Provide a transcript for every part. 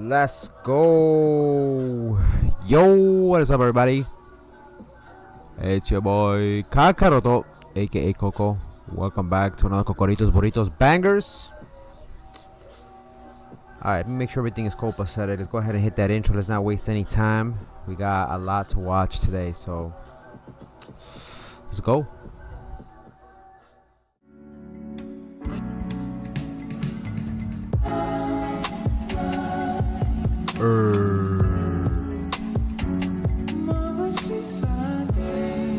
Let's go. Yo, what is up, everybody? It's your boy Kakaroto, aka Coco. Welcome back to another Cocoritos Burritos Bangers. Alright, make sure everything is copaceted. Let's go ahead and hit that intro. Let's not waste any time. We got a lot to watch today, so let's go.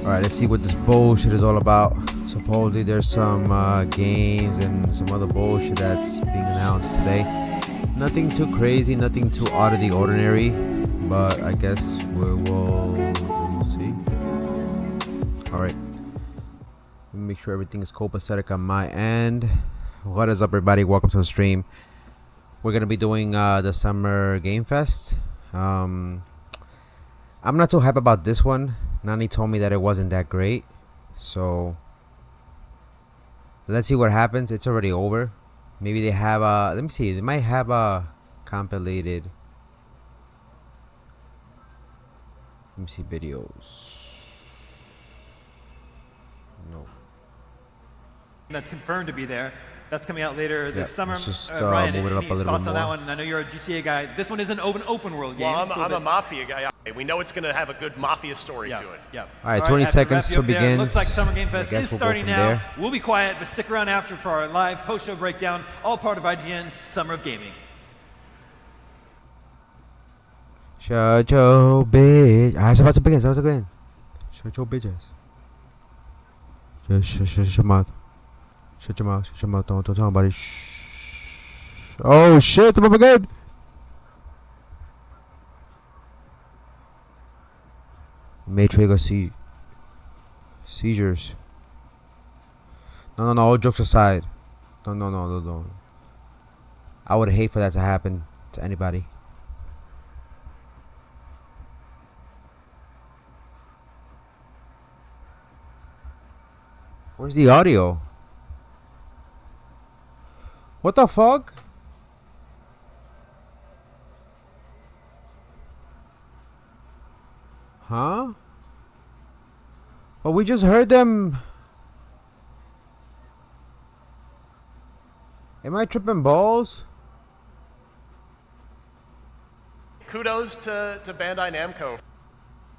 Alright, let's see what this bullshit is all about. Supposedly there's some games and some other bullshit that's being announced today. Nothing too crazy, nothing too out of the ordinary, but I guess we'll see. Alright, make sure everything is copacetic on my end. What is up, everybody? Welcome to the stream. We're gonna be doing the Summer Game Fest. I'm not too hype about this one. Nani told me that it wasn't that great, so let's see what happens. It's already over. Maybe they have let me see, they might have a compilated, let me see, videos. No, that's confirmed to be there. That's coming out later this summer. Let's just Ryan, move it up a little thoughts bit on more. that one? I know you're a GTA guy. This one is an open world game. Well, I'm a mafia guy. We know it's going to have a good mafia story to it. Yeah. All right, 20 seconds to begin. Looks like Summer Game Fest is starting now. There. We'll be quiet, but stick around after for our live post-show breakdown. All part of IGN Summer of Gaming. Shut your bitch. I was about to begin. Shut your bitches. Just shut your mouth. Shut your mouth. Shut your mouth. Don't tell nobody. Shh. Oh shit! I'm good. May trigger seizures. No. All jokes aside. No. I would hate for that to happen to anybody. Where's the audio? What the fuck? Huh? But we just heard them. Am I tripping balls? Kudos to Bandai Namco.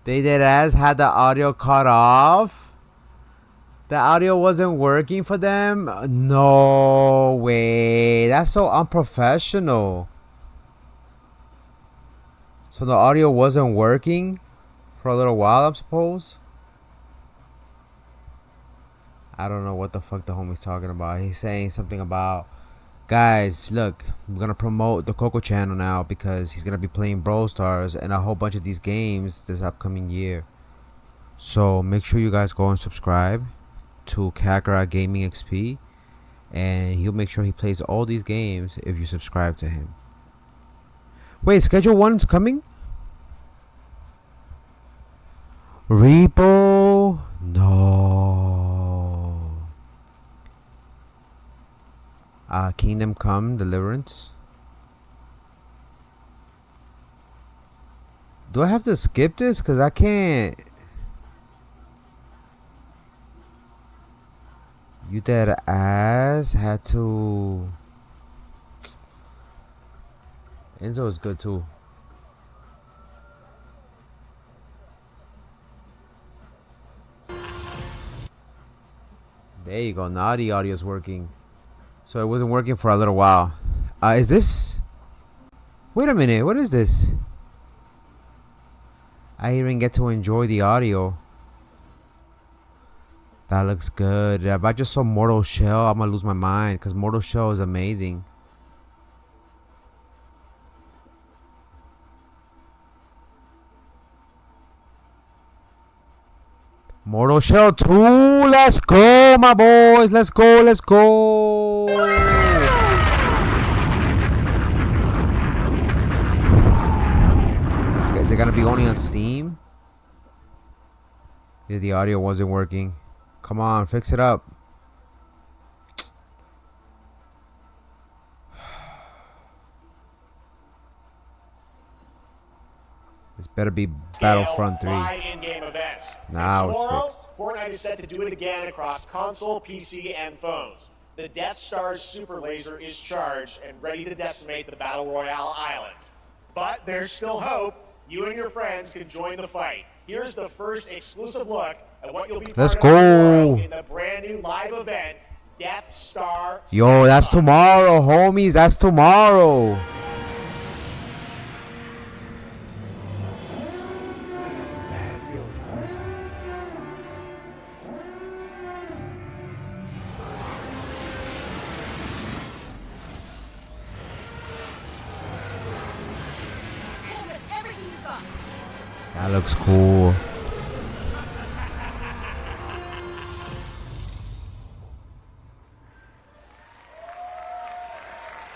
They had the audio cut off. The audio wasn't working for them? No way. That's so unprofessional. So the audio wasn't working for a little while, I suppose? I don't know what the fuck the homie's talking about. He's saying something about, guys, look, we're gonna promote the Coco channel now because he's gonna be playing Brawl Stars and a whole bunch of these games this upcoming year. So make sure you guys go and subscribe to KakarotGamingXP, and he'll make sure he plays all these games if you subscribe to him. Wait, Schedule 1's coming? Repo? No. Kingdom Come Deliverance. Do I have to skip this? Because I can't. You dead ass had to. Enzo is good too. There you go. Now the audio is working. So it wasn't working for a little while. Is this? Wait a minute. What is this? I didn't even get to enjoy the audio. That looks good. If I just saw Mortal Shell, I'm gonna lose my mind because Mortal Shell is amazing. Mortal Shell 2, let's go, my boys. Let's go. Is it gonna be only on Steam? Yeah, the audio wasn't working. Come on, fix it up. This better be Battlefront 3. In-game events. Now it's Tomorrow, fixed. Fortnite is set to do it again across console, PC, and phones. The Death Star's super laser is charged and ready to decimate the Battle Royale island. But there's still hope. You and your friends can join the fight. Here's the first exclusive look at what you'll be Let's part of tomorrow go. in the brand new live event, Death Star. Yo, that's tomorrow, homies. That's tomorrow. That looks cool.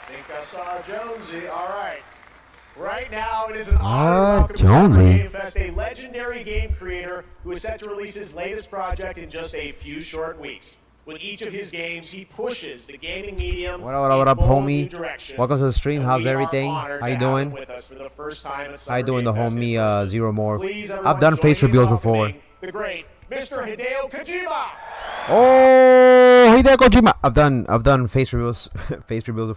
Think I saw Jonesy. All right. Right now, it is an honor to welcome to Jonesy. Summer Game Fest a legendary game creator who is set to release his latest project in just a few short weeks. With each of his games, he pushes the gaming medium What up, in bold homie? new directions. Welcome to the stream. And How's we are everything? honored How to you have him doing? with us for the first time at How Summer you doing, the Game Fest in homie person. Zero Morph? Please, I've everyone, done join face me in reveals before. welcoming the great Mr. Hideo Kojima. Oh, Hideo Kojima. I've done face reveals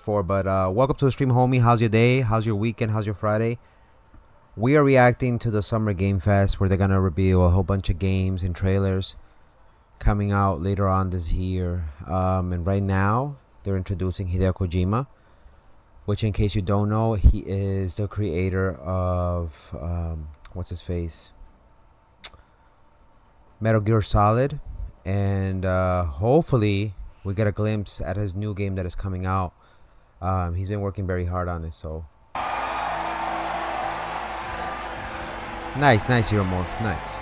before, but welcome to the stream, homie. How's your day? How's your weekend? How's your Friday? We are reacting to the Summer Game Fest, where they're gonna reveal a whole bunch of games and trailers coming out later on this year. And right now, they're introducing Hideo Kojima, which, in case you don't know, he is the creator of what's his face, Metal Gear Solid, and hopefully we get a glimpse at his new game that is coming out. He's been working very hard on it, so nice, Hero Morph, nice.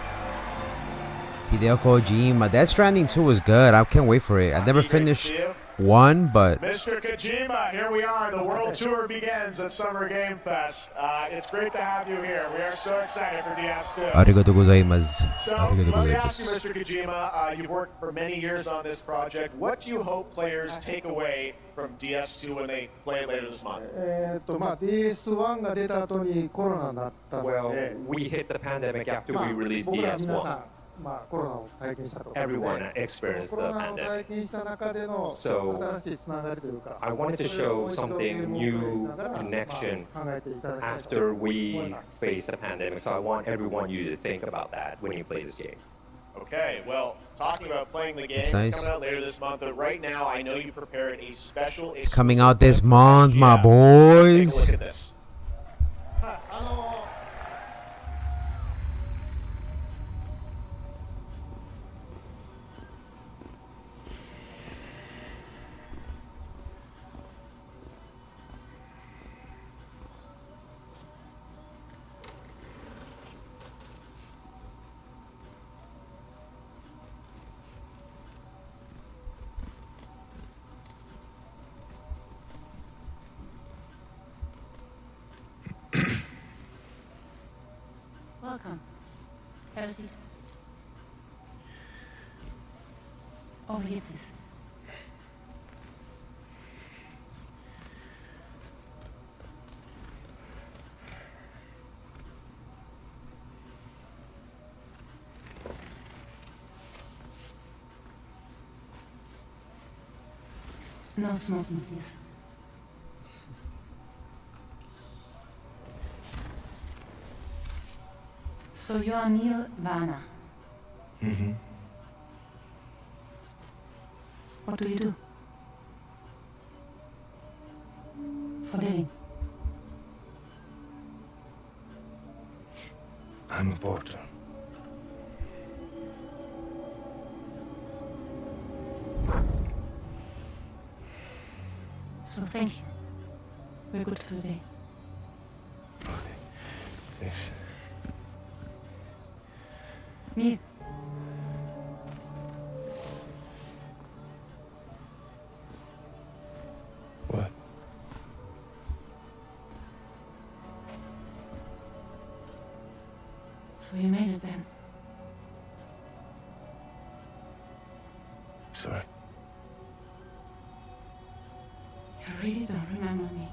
Hideo Kojima. Death Stranding 2 is good. I can't wait for it. I never finished one, but Mr. Kojima, here we are. The world tour begins at Summer Game Fest. It's great to have you here. We are so excited for DS2. arigatou gozaimasu. So, Arigatou let me ask you, gozaimasu. Mr. Kojima, you've worked for many years on this project. What do you hope players take away from DS2 when they play it later this month? DS1 が出た後にコロナになったので、 Well, we hit the pandemic after まあ we released 僕ら皆さ DS1. ん、コロナを体験したと思うので、 Everyone experienced コ the ロナを pandemic. 体験した中での So, 新しいつながりというか、 I wanted to それを show もう一度 something ゲームをやり new ながら、 connection 考えていただきたいと after 思い we ます。 faced the pandemic. So I want everyone you to think about that when you play this game. Okay, well, talking about playing the game, That's it's nice. coming out later this month, but right now I know you prepared a special. It's coming out this exclusive month, my Yeah. Let's boys. take a look at this. 'Welcome. Have a seat. Over here, please. No smoking, please. So you're Neil Varner. Mm-hmm. What do you do? For living. I'm a porter. So thank you. We're good for today. Okay. Thanks. Neil. What? So you made it then. Sorry. You really don't remember me.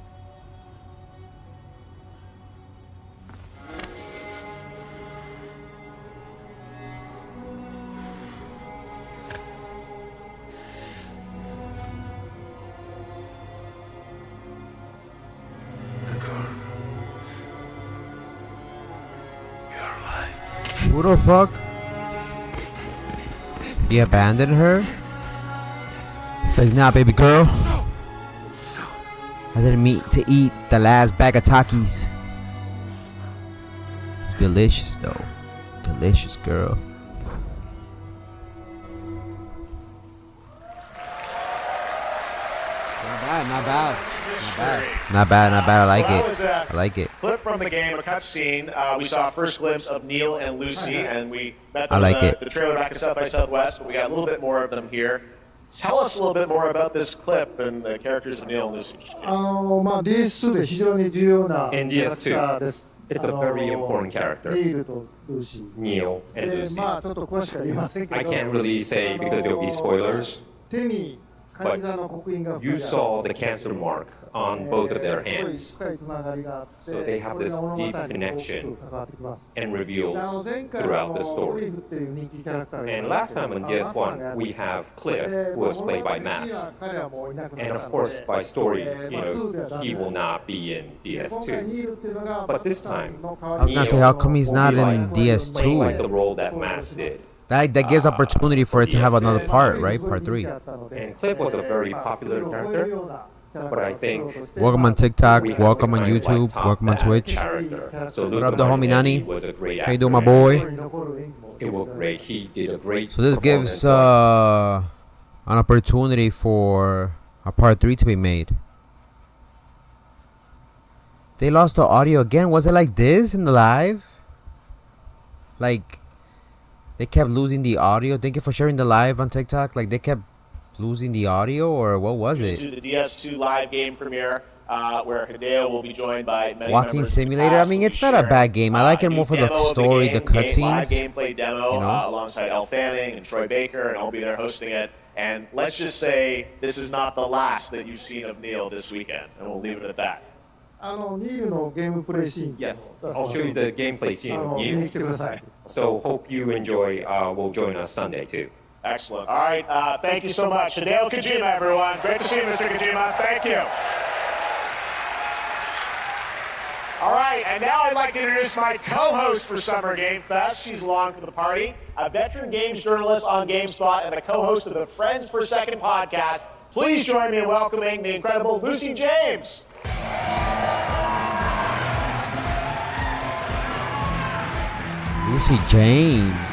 Who the fuck? He abandoned her? He's like, nah, baby girl. I didn't mean to eat the last bag of Takis. It's delicious though. Delicious, girl. Not bad. I like Well, that it. was I like it. Clip from the game, a cutscene. We saw a first glimpse of Neil and Lucy, and we met them I like in it. the trailer back at South by Southwest, but we got a little bit more of them here. Tell us a little bit more about this clip and the characters of Neil and Lucy. DS2 で非常に重要なキ In ャラクターです。 It's a very important character, ニールとルーシー。 Neil and で、 Lucy. まあちょっと詳しくは言いませんけど、 I can't really say because there will be spoilers. 手にカニ座の刻印が You saw the cancer mark on both of their hands 深いつながりがあって、 So they have これ this が物語に deep 大き connection く関わってきます。 and で reveals 前回 throughout the オ story. リーフっていう人気キャラクターがい And ま last すけど time in マッサンがや DS1, って we have で Cliff, who was played by 物語的に Max. は彼はもういなくな And っ of たの course, で by story, まあ2では出せない he will not be in で今回 DS2. ニールっていうのが But this time, の代 I わ was り gonna に say, how come he's not in Playing like DS2? the role that Max did. That gives opportunity for it to have another part, right? Part 3. And Cliff was a very popular character, but I think Welcome on TikTok. we have Welcome to on kind of, like, YouTube. top Welcome on that Twitch. character. So What up, Luca the homie Martinelli Nani? was a great How you doing, my actor. boy? It was great. He did a great So this gives performance. an opportunity for a part 3 to be made. They lost the audio again. Was it like this in the live? Like they kept losing the audio. Thank you for sharing the live on TikTok. Like they kept losing the audio, or what was To it? the DS2 live game premiere, where Hideo will be joined by many Walking members of the Simulator. I cast mean, who will it's be not a sharing, bad game. I like it a more new for the demo of story, the live cutscenes. gameplay demo you know? alongside Elle Fanning and Troy Baker, and I'll be there hosting it. And let's just say this is not the last that you've seen of Neil this weekend, and we'll leave it at that. ニールのゲームプレイシーン Yes, I'll show you the gameplay scene of 見に Neil. 来てください。 So hope you enjoy. Will join us Sunday too. Excellent. All right, thank you so much. Hideo Kojima, everyone. Great to see you, Mr. Kojima. Thank you. All right, and now I'd like to introduce my co-host for Summer Game Fest. She's along for the party, a veteran games journalist on GameSpot and the co-host of the Friends Per Second podcast. Please join me in welcoming the incredible Lucy James. Lucy James.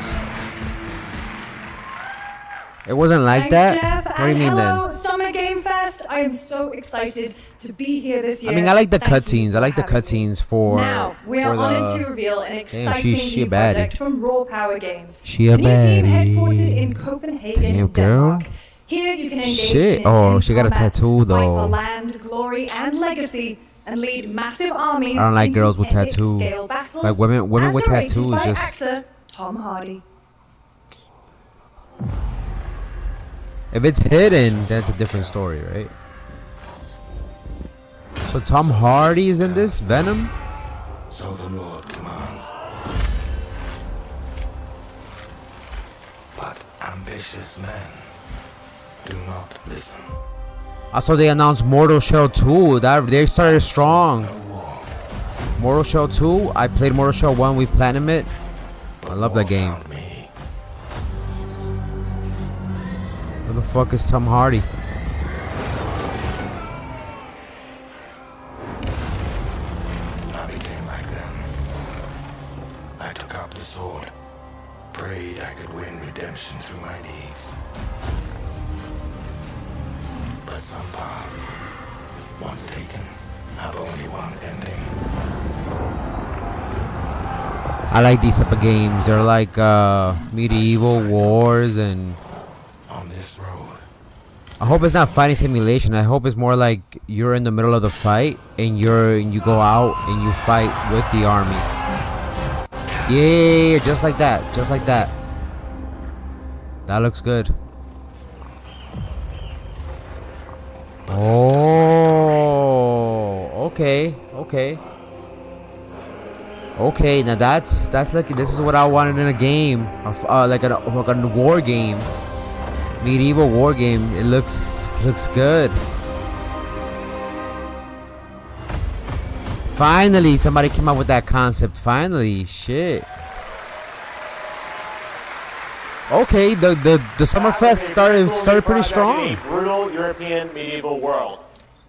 It wasn't like Thanks, that? Jeff, What do you and mean hello, then? Summer Game Fest. I am so excited to be here this year. I mean, I like the Thank you cutscenes. I for like the having me. cutscenes for Now, we are for honored to the. reveal an exciting she a new baddie. project from Raw Power Games. She a a new team baddie. headquartered in Copenhagen, Damn, girl. Denmark. Here you can engage Shit. in Oh, intense she got a combat, tattoo, fight though. for land, glory, and legacy, and lead massive armies I don't like into girls with epic tattoos. scale battles Like women as with narrated tattoos by just. actor Tom Hardy. If it's hidden, that's a different story, right? So Tom Hardy is in this Venom. So the Lord commands. But ambitious men do not listen. Also, they announced Mortal Shell 2. That they started strong. No war. Mortal Shell 2. I played Mortal Shell 1. We platinum it. I love that game. Found me. Where the fuck is Tom Hardy? I became like them. I took up the sword, prayed I could win redemption through my deeds. But some paths, once taken, have only one ending. I like these type of games. They're like medieval wars, and On this road, I hope it's not fighting simulation. I hope it's more like you're in the middle of the fight and you go out and you fight with the army. Yeah, just like that. Just like that. That looks good. Oh, okay, okay. Okay, now that's like this is what I wanted in a game, like a war game, medieval war game. It looks good. Finally, somebody came up with that concept. Finally, shit. Okay, the Summerfest started pretty strong. A brutal European medieval world.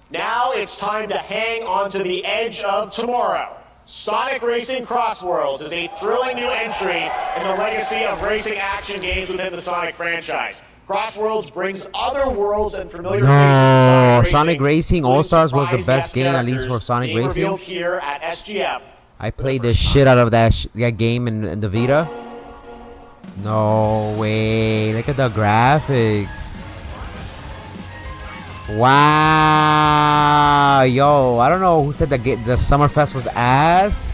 Now it's time to hang on to the edge of tomorrow. Sonic Racing Cross Worlds is a thrilling new entry in the legacy of racing action games within the Sonic franchise. Cross Worlds brings other worlds and familiar No, faces to Sonic Racing All-Stars was the surprise best guest game, at least for characters Sonic being Racing. revealed here at SGF. I played the shit out of that game in the Vita. No way! Look at the graphics. Wow, yo! I don't know who said the Summerfest was ass,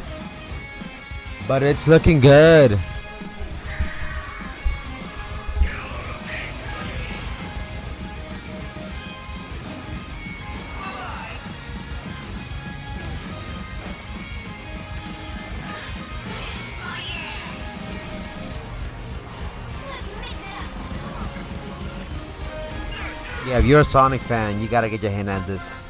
but it's looking good. Yeah, if you're a Sonic fan, you gotta get your hand on this.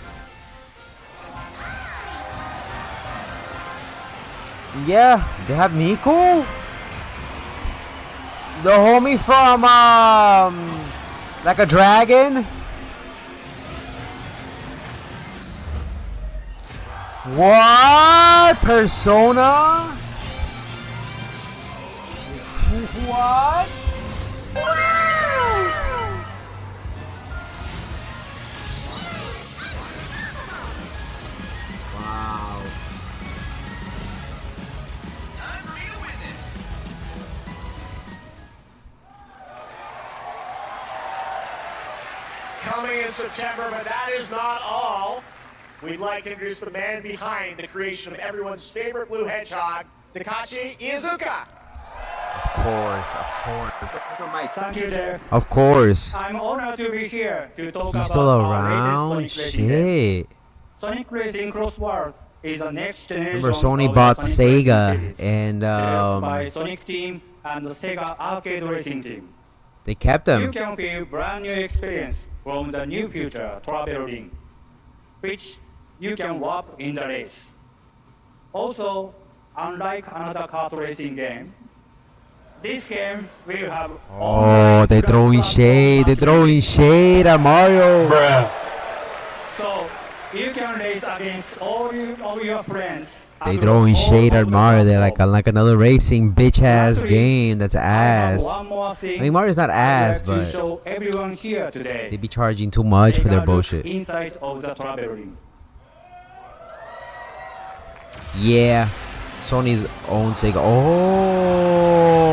Yeah, they have Miku, the homie from like a dragon. What? Persona? What? Wow. Coming in September, but that is not all. We'd like to introduce the man behind the creation of everyone's favorite blue hedgehog, Takashi Iizuka. Thank you, Jeff. Of course. I'm honored to be here to talk He's about still our around? latest Sonic Racing game. Shit. Sonic Racing Cross World is the next generation Remember, Sony of the bought Sonic Racing Sega series, and developed by Sonic Team and the Sega Arcade Racing Team. they kept You them. can feel brand new experience from the new future traveling, which you can warp in the race. Also, unlike another kart racing game, this game will have Oh, they throwing shade. They throwing shade at Mario. So you can race against all of your friends. They across throwing all shade of at the Mario. They're platform. like another racing bitch ass Lastly, game. That's I have ass. one more thing I mean, Mario's not ass, I'd like to but show everyone here today. they be charging too much for Take a their look bullshit. Inside of the traveling. Yeah, Sony's own Sega. Oh,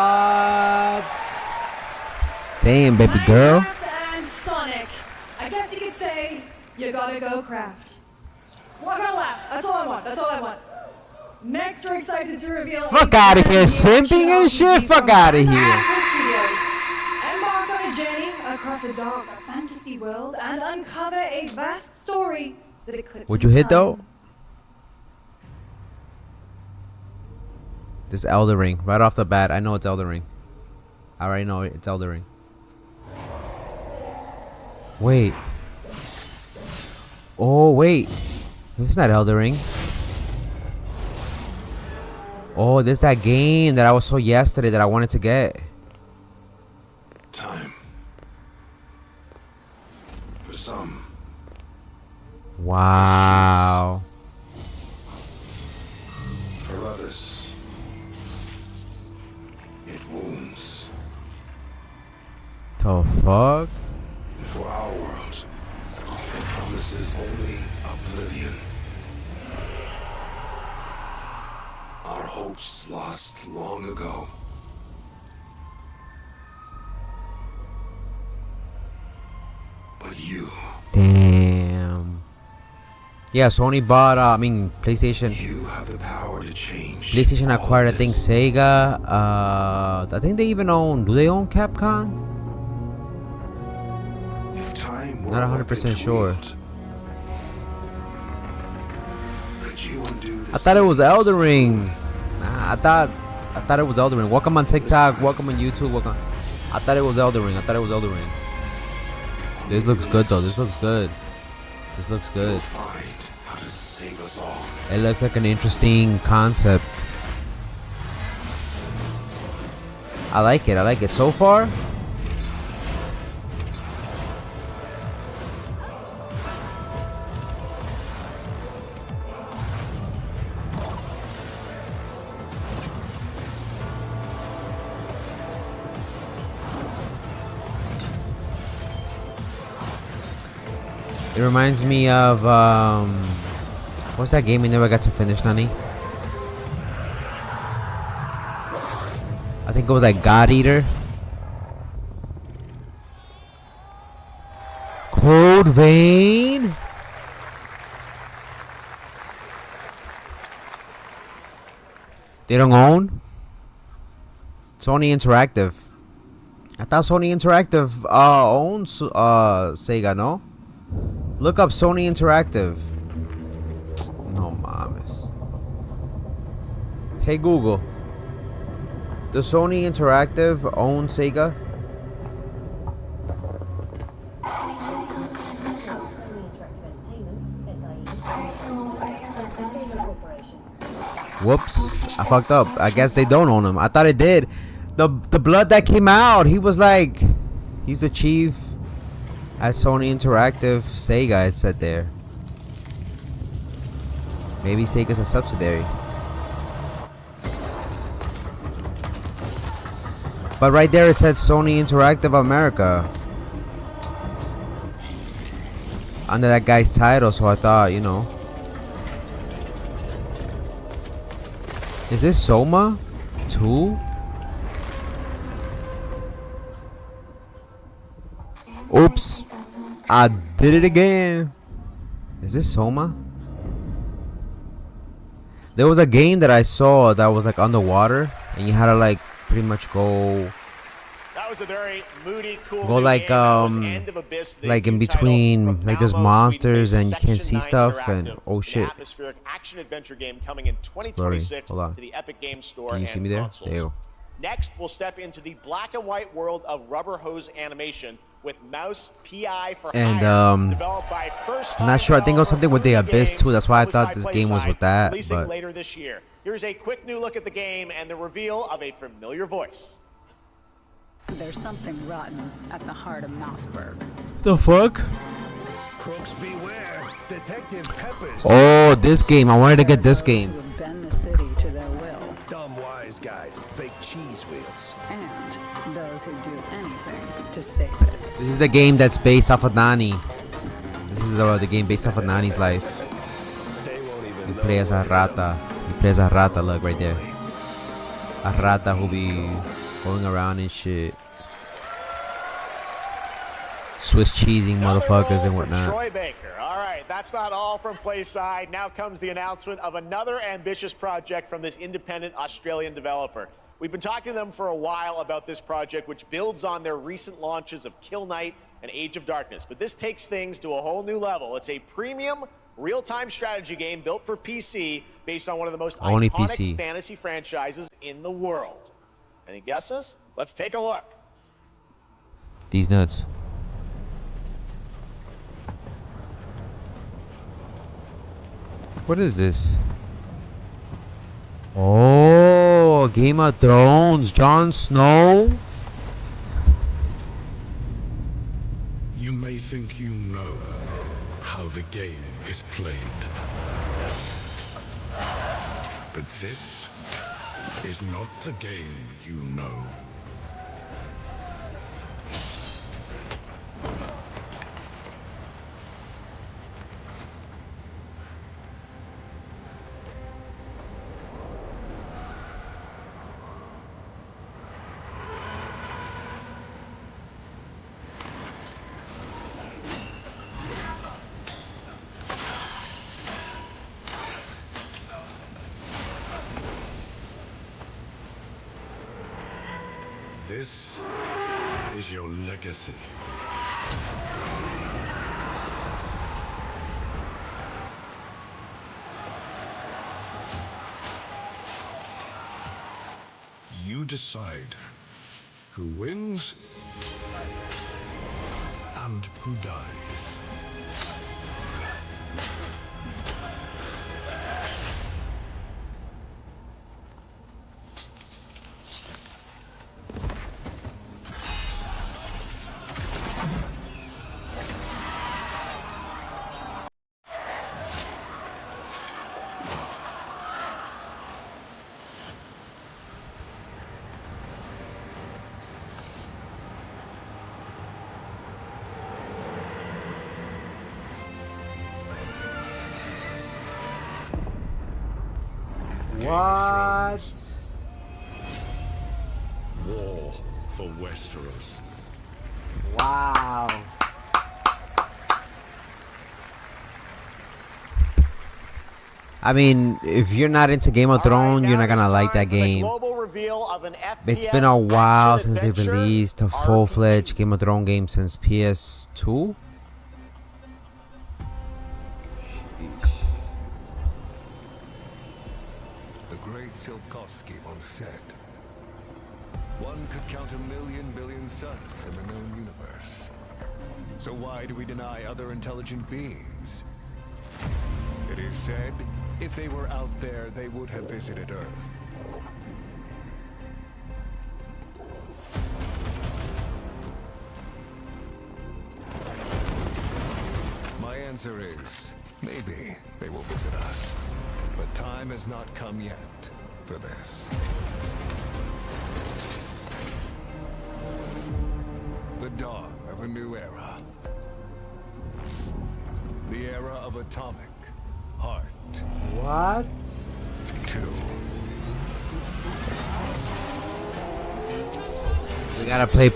what? Damn, baby girl. Minecraft and Sonic. I guess you could say you gotta go craft. Walk on laugh. That's all I want. That's all I want. Next, we're excited to reveal. Fuck a outta brand here, new simping and action shit. RPG Fuck from outta Panda here. Apple Studios. Embark on a journey across a dark fantasy world and uncover a vast story that eclipses Would you hit time. though? This Elden Ring, right off the bat, I know it's Elden Ring. I already know it's Elden Ring. Wait. Oh wait, this is not Elden Ring. Oh, this is that game that I was so yesterday that I wanted to get. Time. For some, Wow. for others, it wounds. The fuck? And for our world, it promises only oblivion. Our hopes lost long ago. But you, Damn. Yeah, Sony bought. PlayStation. you have the power to change. PlayStation all acquired, I think, this. Sega. I think they even own. Do they own Capcom? If time were Not a 100% weapon to sure. wield, could you undo the I thought it was sins Elden of Ring. ruin? Nah, I thought it was Elden Ring. Welcome on TikTok. Welcome on YouTube. Welcome. I thought it was Elden Ring. This looks good though. This looks good. This looks good. You'll find how to save us all. It looks like an interesting concept. I like it. I like it so far. It reminds me of what's that game we never got to finish, Nani? I think it was like God Eater. Code Vein. They don't own Sony Interactive. I thought Sony Interactive owns Sega, no? Look up Sony Interactive. No mames. Hey Google. Does Sony Interactive own Sega? Whoops. I fucked up. I guess they don't own him. I thought it did. The blood that came out, he was like, he's the chief at Sony Interactive Sega, it said there. Maybe Sega's a subsidiary. But right there it said Sony Interactive America under that guy's title, so I thought, you know. Is this Soma 2? Oops. I did it again. Is this Soma? There was a game that I saw that was like underwater and you had to like pretty much go. That was a very moody, cool go like like in between like there's monsters and you can't see stuff and oh shit. Atmospheric action adventure game coming in 2026 to the Epic Games Store. Can you see me there? Consoles. There you go. Next, we'll step into the black and white world of rubber hose animation with Mouse PI for and Hire, developed by first I'm not sure. I think it was something with the Abyss too. That's why I thought this game was with that. But later this year. Here's a quick new look at the game and the reveal of a familiar voice. There's something rotten at the heart of Mouseburg. The fuck? Crooks beware. Detective Peppers. Oh, this game. I wanted to get this game. Who would bend the city to their will. Dumb wise guys, fake cheese wheels. And those who do anything to save it. This is the game that's based off of Nani. This is the game based off of Nani's life. You play as a rata. You play as a rata, look right there. A rata who be going around and shit. Swiss cheesing motherfuckers and whatnot. Troy Baker. All right, that's not all from Playside. Now comes the announcement of another ambitious project from this independent Australian developer. We've been talking to them for a while about this project, which builds on their recent launches of Kill Knight and Age of Darkness. But this takes things to a whole new level. It's a premium, real-time strategy game built for PC based on one of the most iconic fantasy franchises in the world. Any guesses? Let's take a look. These nuts. What is this? Oh, Game of Thrones, Jon Snow. You may think you know how the game is played. But this is not the game you know. This is your legacy. You decide who wins and who dies. What? War for Westeros. Wow. I mean, if you're not into Game of Thrones, you're not gonna like that game. It's been a while since they released a full-fledged Game of Thrones game since PS2. The great Silkovsky once said, one could count 1,000,000 billion suns in the known universe. So why do we deny other intelligent beings? It is said, if they were out there, they would have visited Earth. My answer is, maybe they will visit us. But time has not come yet for this. The dawn of a new era. The era of atomic heart. What? 2. We gotta play.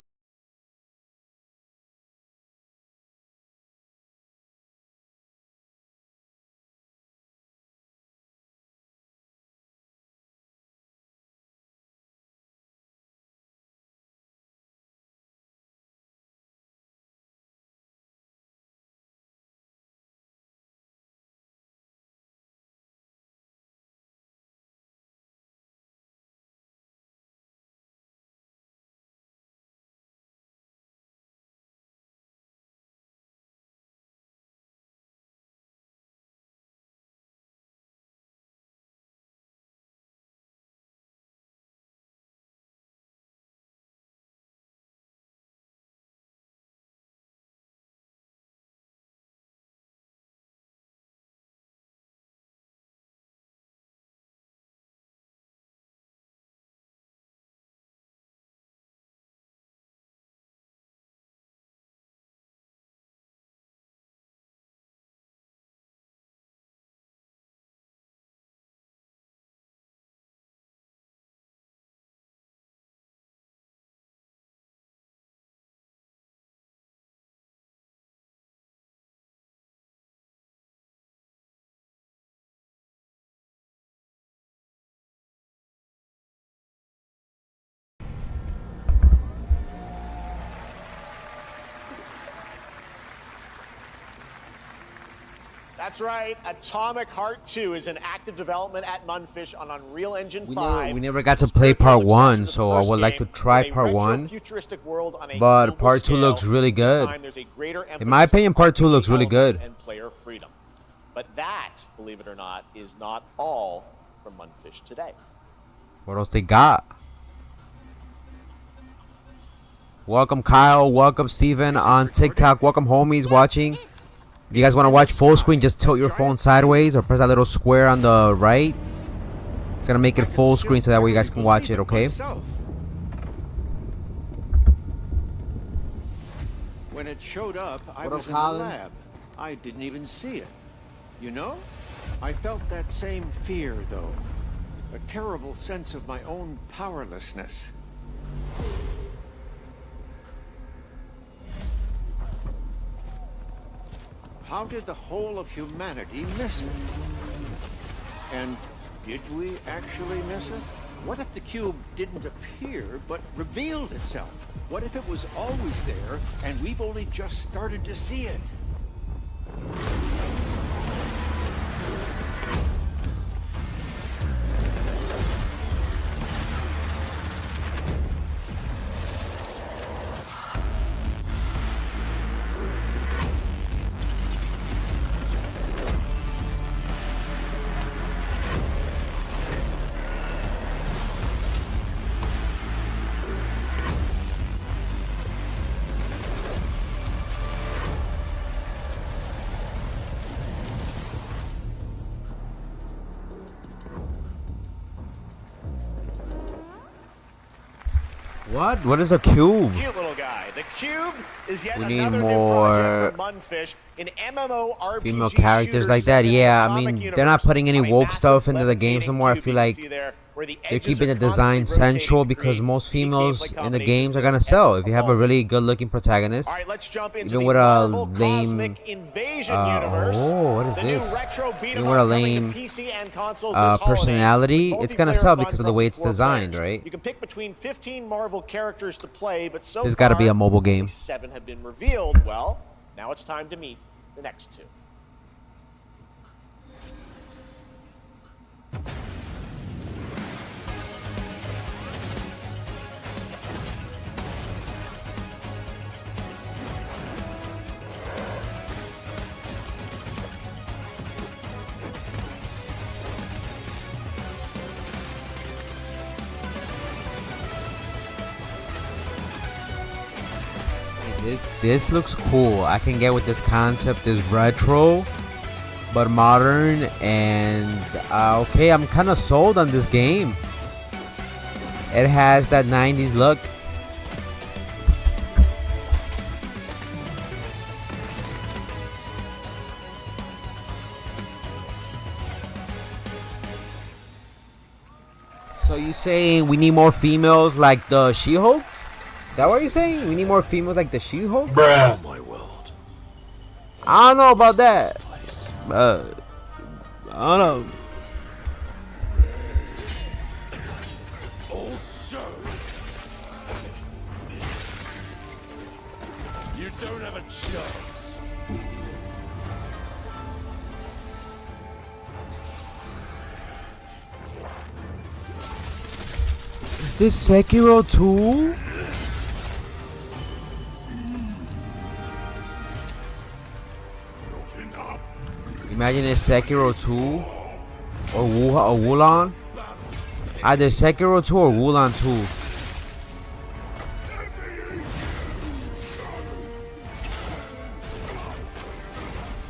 That's right. Atomic Heart 2 is in active development at Munfish on Unreal Engine 5. We never got to play part 1, so I would like to try part 1. But part 2 looks really good. In my opinion, part 2 looks really good. And player freedom. But that, believe it or not, is not all from Munfish today. What else they got? Welcome Kyle, welcome Steven on TikTok, welcome homies watching. If you guys want to watch full screen, just tilt your phone sideways or press that little square on the right. It's going to make it full screen so that way you guys can watch it, okay? When it showed up, I was in the lab. I didn't even see it. You know? I felt that same fear, though. A terrible sense of my own powerlessness. How did the whole of humanity miss it? And did we actually miss it? What if the cube didn't appear, but revealed itself? What if it was always there, and we've only just started to see it? What? What is a cube? Cute little guy. The Cube is yet We need another new more project from Munfish, an MMORPG female characters like that. Yeah, I mean, they're not putting any woke stuff into the games no more. I feel like they're keeping the design sensual because most females in the games are gonna sell. If you have a really good-looking protagonist, even with a lame, what is this? Even with a lame personality, it's gonna sell because of the way it's designed, right? You can pick between 15 Marvel characters to play, but so There's gotta be a mobile game. 7 have been revealed. Well, now it's time to meet the next 2. This looks cool. I can get with this concept. Is retro but modern, and okay, I'm kind of sold on this game. It has that 90s look. So you saying we need more females like the She-Hulk? Is that what you're saying? We need more females like the She-Hulk? Bruh. Oh my world. I don't know about that. I don't know. Also, you don't have a chance. Is this Sekiro 2? Imagine it's Sekiro 2 or Wulan. Either Sekiro 2 or Wulan 2.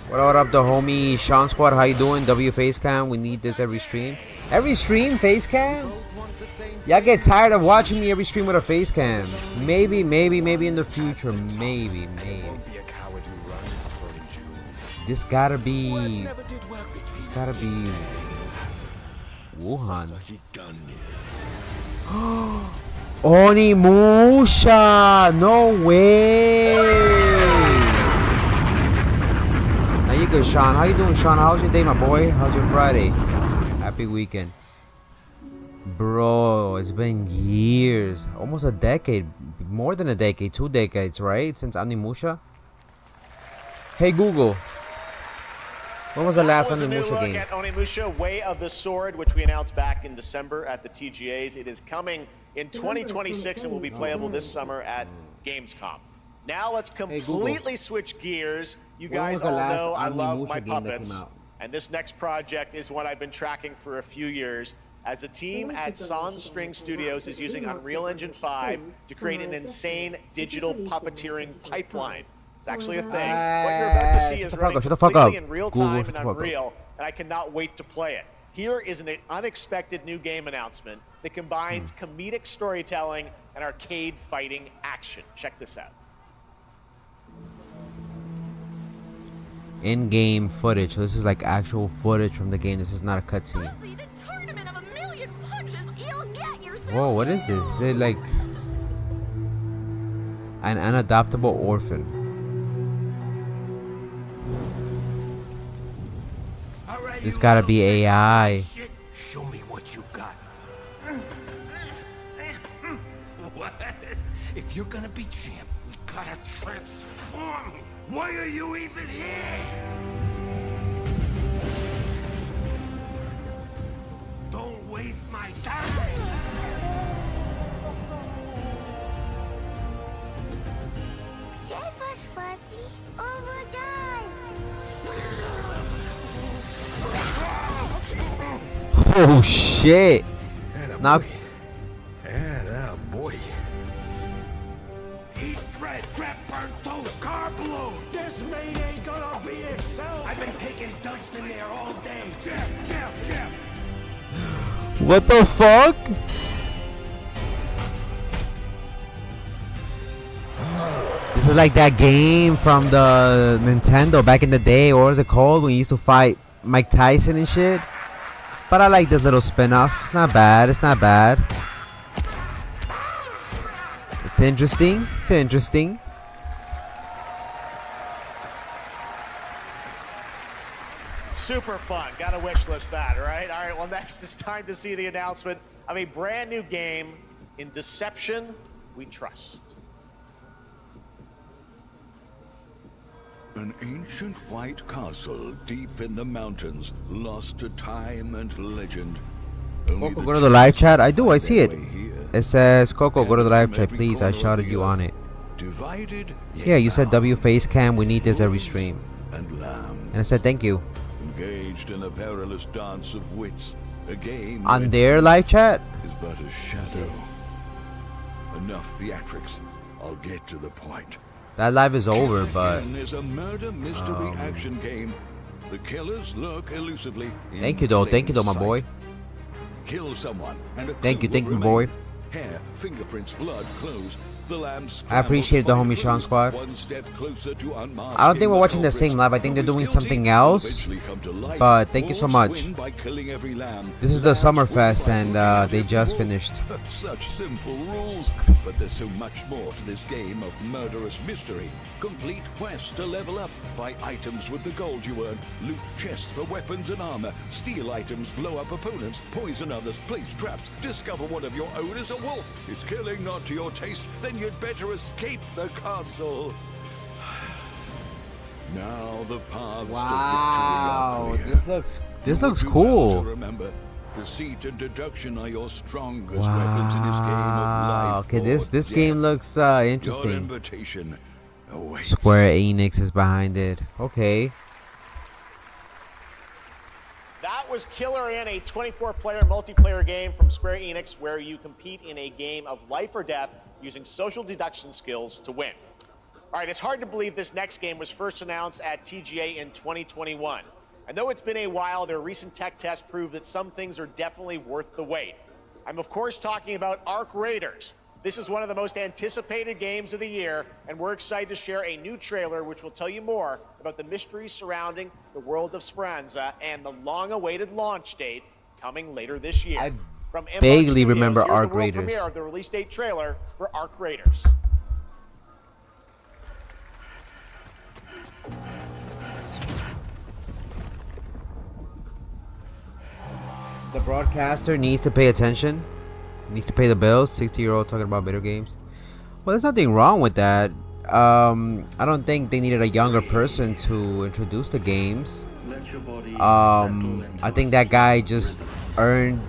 What up, the homie Sean Squad? How you doing? W Facecam. We need this every stream. Every stream, Facecam? Y'all get tired of watching me every stream with a Facecam. Maybe in the future. Maybe. This gotta be Wuhan. Onimusha! No way! Now you good, Sean. How you doing, Sean? How's your day, my boy? How's your Friday? Happy weekend. Bro, it's been years. Almost a decade. More than a decade. 2 decades, right? Since Onimusha. Hey, Google. When was the last Onimusha game? At Onimusha Way of the Sword, which we announced back in December at the TGAs. It is coming in 2026 and will be playable this summer at Gamescom. Now let's completely switch gears. You guys all know I love my puppets. And this next project is one I've been tracking for a few years. As a team at Sonstring Studios is using Unreal Engine 5 to create an insane digital puppeteering pipeline. It's actually a thing. What you're about to see is running completely in real time in Unreal, and I cannot wait to play it. Here is an unexpected new game announcement that combines comedic storytelling and arcade fighting action. Check this out. In-game footage. So this is like actual footage from the game. This is not a cutscene. Whoa, what is this? Is it like an unadoptable orphan? This gotta be AI. Show me what you got. What? If you're gonna be champ, we gotta transform. Why are you even here? Don't waste my time. Save us, Fuzzy, or we'll die. Oh shit! Now, boy. Eat bread, crap, burnt toast, carb load. This meat ain't gonna be itself. I've been taking dumps in there all day. Jeff. what the fuck? is like that game from the Nintendo back in the day. What was it called? When you used to fight Mike Tyson and shit. But I like this little spin-off. It's not bad. It's not bad. It's interesting. It's interesting. Super fun. Gotta wish list that, right? All right, well, next it's time to see the announcement of a brand new game. In Deception, we trust. An ancient white castle deep in the mountains, lost to time and legend. Coco, go to the live chat. I do. I see it. It says, Coco, go to the live chat, please. I shouted you on it. Divided, Yeah, you said W face cam. We need this every stream. and And I said, thank you. engaged in a perilous dance of wits. A game On their live chat? is but a shadow. Enough theatrics. I'll get to the point. That live is over, but There's a murder mystery action game. The killers lurk elusively. thank you though, my boy. Kill someone and a Thank you, clue will boy. remain. Hair, fingerprints, blood, clothes. The lambs I appreciate the homie Sean Squad. I don't think we're watching the same live. I think they're doing something else. But thank you so much. This is the Summerfest, and they just finished. Such simple rules, but there's so much more to this game of murderous mystery. Complete quests to level up, buy items with the gold you earn, loot chests for weapons and armor, steal items, blow up opponents, poison others, place traps, discover one of your own is a wolf. Is killing not to your taste? Then you'd better escape the castle. Now the paths Wow, to victory are clear. this looks You do cool. well to remember, deceit and deduction are your strongest weapons in this game of life. Okay, this or game death. looks Your interesting. invitation awaits. Square Enix is behind it. Okay. That was Killer In, a 24-player multiplayer game from Square Enix where you compete in a game of life or death using social deduction skills to win. All right, it's hard to believe this next game was first announced at TGA in 2021. And though it's been a while, their recent tech tests prove that some things are definitely worth the wait. I'm of course talking about Arc Raiders. This is one of the most anticipated games of the year, and we're excited to share a new trailer which will tell you more about the mysteries surrounding the world of Speranza and the long-awaited launch date coming later this year. I From Inbox vaguely Studios, remember here's the Arc world Raiders. premiere of the release date trailer for Arc Raiders. The broadcaster needs to pay attention. Needs to pay the bills. 60-year-old talking about video games. Well, there's nothing wrong with that. I don't think they needed a younger person to introduce the games. I think that guy just earned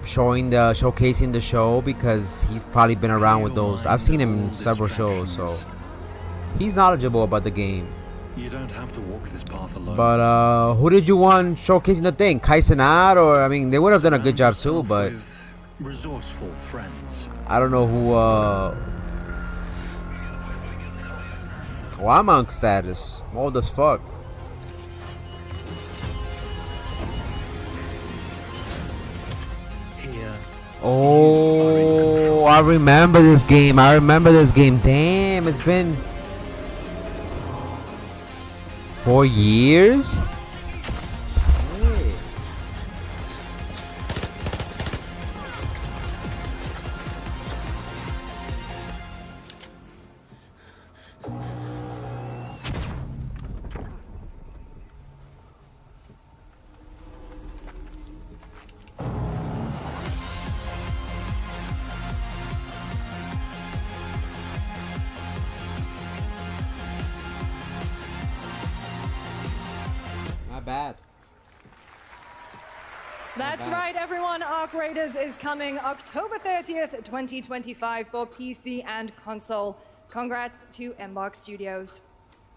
showcasing the show because he's probably been around with those. I've seen him in several shows, so he's knowledgeable about the game. You don't have to walk this path alone. But who did you want showcasing the thing? Kai Cenat, or I mean, they would have done a good job too, but Resourceful friends. I don't know who. Well, I'm on status. I'm old as fuck. Here. Oh, I remember this game. Damn, it's been 4 years. Not bad. That's right, everyone. Arc Raiders is coming October 30th, 2025 for PC and console. Congrats to Embark Studios.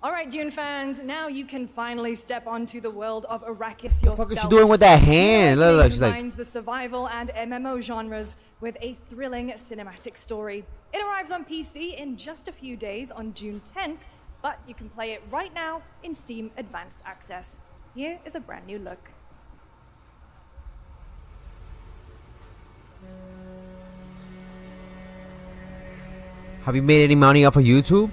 All right, Dune fans, now you can finally step onto the world of Arrakis yourself. What the fuck is she doing with that hand? Dune Look, she's like, combines the survival and MMO genres with a thrilling cinematic story. It arrives on PC in just a few days on June 10th, but you can play it right now in Steam Advanced Access. Here is a brand new look. have you made any money off of YouTube?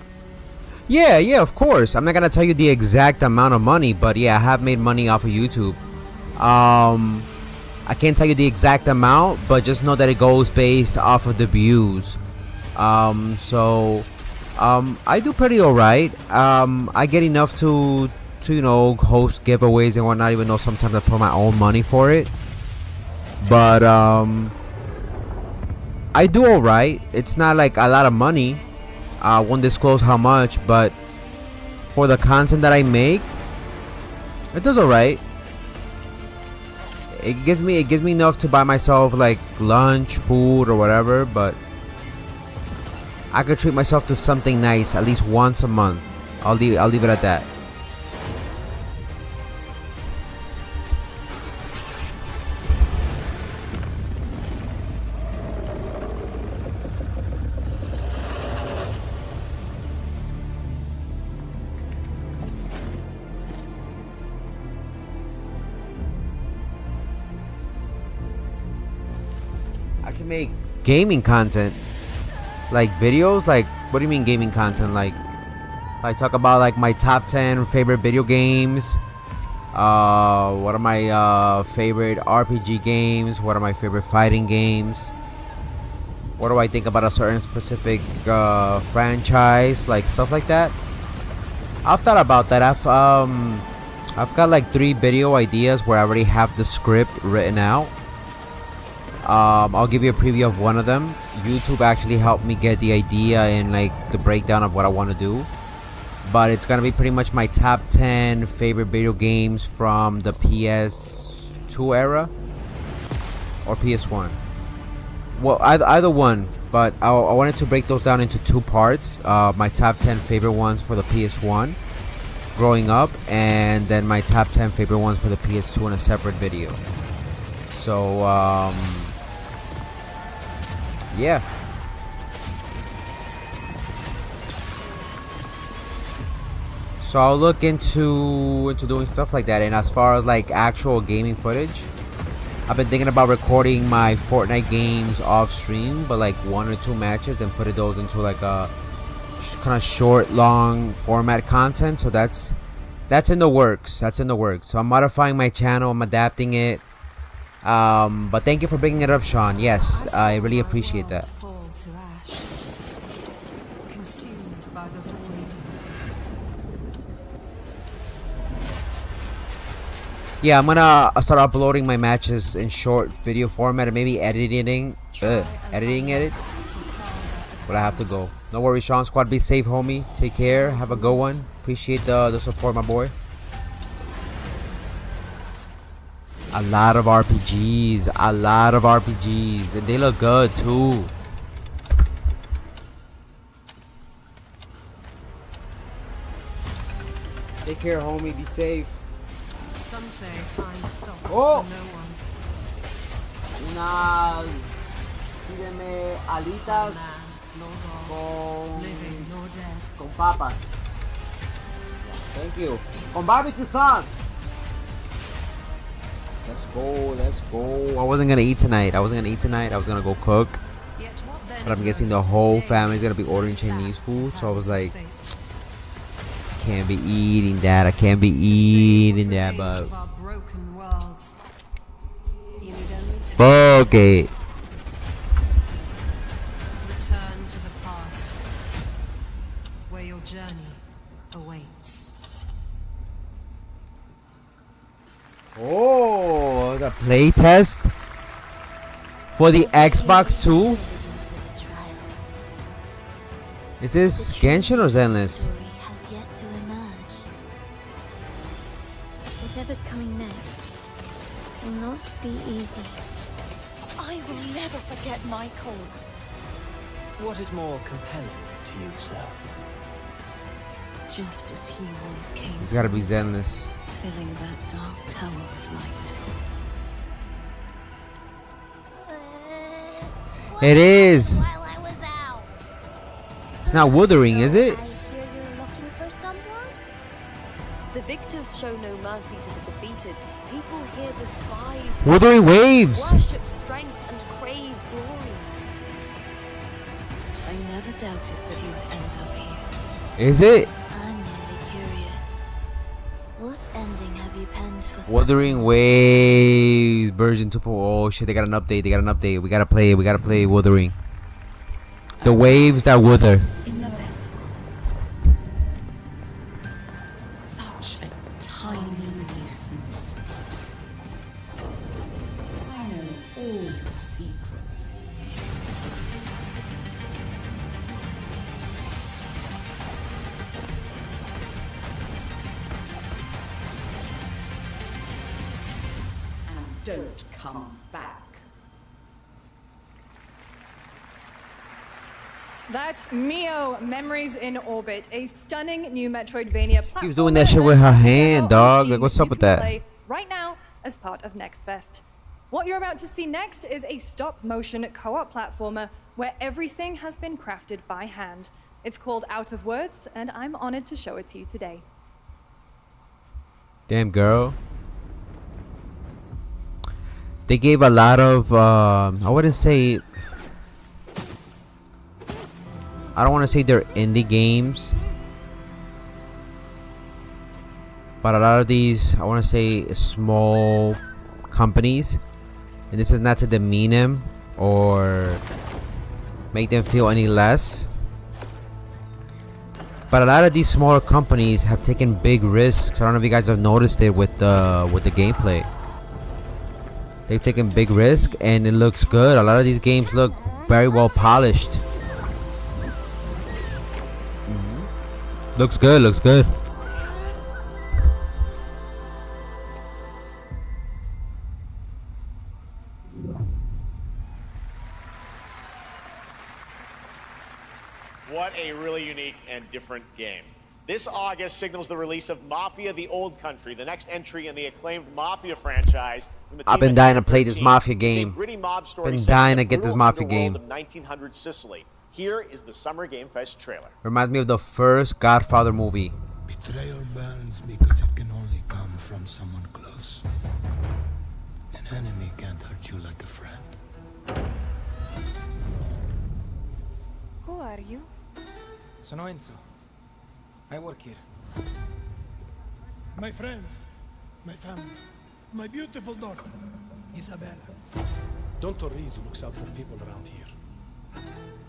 Yeah, of course. I'm not gonna tell you the exact amount of money, but yeah, I have made money off of YouTube. I can't tell you the exact amount, but just know that it goes based off of the views. I do pretty alright. I get enough to host giveaways and whatnot, even though sometimes I put my own money for it. But I do alright. It's not like a lot of money. I won't disclose how much, but for the content that I make, it does alright. It gives me enough to buy myself like lunch, food, or whatever, but I could treat myself to something nice at least once a month. I'll leave it at that. I should make gaming content, like videos. Like, what do you mean gaming content? Like talk about like my top 10 favorite video games. What are my favorite RPG games? What are my favorite fighting games? What do I think about a certain specific franchise? Like stuff like that. I've thought about that. I've got like 3 video ideas where I already have the script written out. I'll give you a preview of one of them. YouTube actually helped me get the idea and like the breakdown of what I want to do. But it's gonna be pretty much my top 10 favorite video games from the PS2 era or PS1. Well, either one. But I wanted to break those down into 2 parts. My top 10 favorite ones for the PS1 growing up, and then my top 10 favorite ones for the PS2 in a separate video. So yeah. So I'll look into doing stuff like that. And as far as like actual gaming footage, I've been thinking about recording my Fortnite games off stream, but like 1 or 2 matches, and putting those into like a kind of short, long format content. So that's in the works. So I'm modifying my channel. I'm adapting it. But thank you for bringing it up, Sean. Yes, I really appreciate that. Yeah, I'm gonna start uploading my matches in short video format and maybe editing it. But I have to go. No worries, Sean. Squad, be safe, homie. Take care. Have a good one. Appreciate the support, my boy. A lot of RPGs, and they look good too. Take care, homie. Be safe. Some say time stops Oh. for no one. Unas, pídeme alitas con Living nor dead. con papas. Thank you. Con barbecue sauce. Let's go. I wasn't gonna eat tonight. I was gonna go cook. But I'm guessing the whole family's gonna be ordering Chinese food. So I was like, can't be eating that. I can't be eating that, but fuck it. Return to the past, where your journey awaits. Oh, the playtest for the Xbox 2. Is this Genshin or Zenless? Has yet to emerge. Whatever's coming next will not be easy. I will never forget my cause. What is more compelling to you, sir? Just as he once came It's gotta be Zenless. filling that dark tower with light. It is. It's not Wuthering, is it? The victors show no mercy to the defeated. People here despise Wuthering Waves. worship strength and crave glory. I never doubted that you would end up here. Is it? I'm really curious. What ending have you penned for Wuthering Waves version 2.0. Oh shit, they got an update. We gotta play it. We gotta play Wuthering. The waves that wither. In the vessel. Such a tiny nuisance. I know all your secrets. And don't come back. That's Mio, Memories in Orbit, a stunning new Metroidvania platform. Keeps doing that shit with her hand, dog. Like, what's up with that? Play right now as part of Next Fest. What you're about to see next is a stop-motion co-op platformer where everything has been crafted by hand. It's called Out of Words, and I'm honored to show it to you today. Damn, girl. They gave a lot of, I wouldn't say, I don't want to say they're indie games, but a lot of these, I want to say, small companies, and this is not to demean them or make them feel any less, but a lot of these smaller companies have taken big risks. I don't know if you guys have noticed it with the gameplay. They've taken big risk and it looks good. A lot of these games look very well polished. Looks good, looks good. What a really unique and different game. This August signals the release of Mafia: The Old Country, the next entry in the acclaimed Mafia franchise. From the team I've been at dying to play this 13. Mafia It's a game. gritty mob story Been set in dying the to get this brutal Mafia underworld game. of 1900 Sicily. Here is the Summer Game Fest trailer. Reminds me of the first Godfather movie. Betrayal burns because it can only come from someone close. An enemy can't hurt you like a friend. Who are you? Sono Enzo. I work here. My friends, my family, my beautiful daughter, Isabella. Don Torriso looks out for people around here.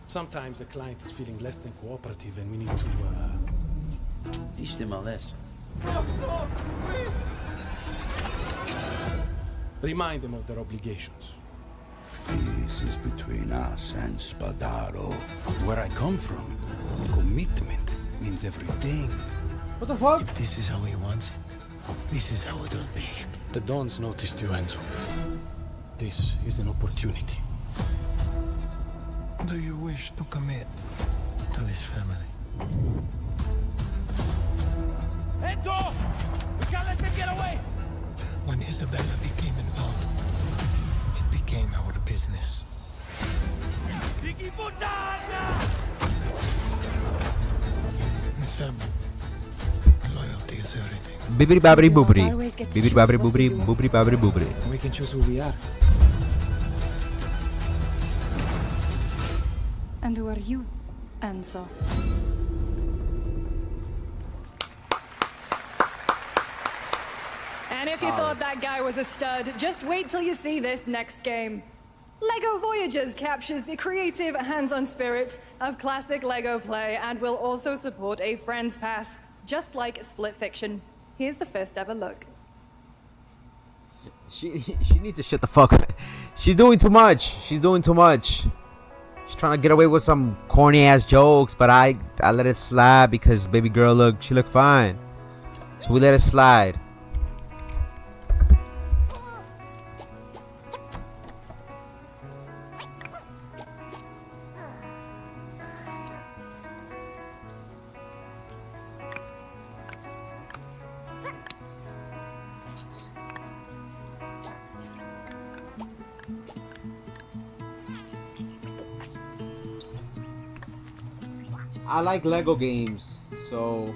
Sometimes the client is feeling less than cooperative and we need to, teach them a lesson. Remind them of their obligations. Peace is between us and Spadaro. Where I come from, commitment means everything. What the fuck? If this is how he wants it, this is how it'll be. The Dons noticed you, Enzo. This is an opportunity. Do you wish to commit to this family? Enzo! We can't let them get away! When Isabella became involved, it became our business. Piggy puttana! This family, loyalty is everything. Bibbidi bobbidi boobidi. Bibbidi bobbidi boobidi. Boobidi bobbidi boobidi. We can choose who we are. And who are you, Enzo? And if you thought that guy was a stud, just wait till you see this next game. LEGO Voyagers captures the creative, hands-on spirit of classic LEGO play and will also support a Friends Pass, just like Split Fiction. Here's the first ever look. She needs to shut the fuck up. She's doing too much. She's doing too much. She's trying to get away with some corny ass jokes, but I let it slide because baby girl she looked fine. So we let it slide. I like Lego games, so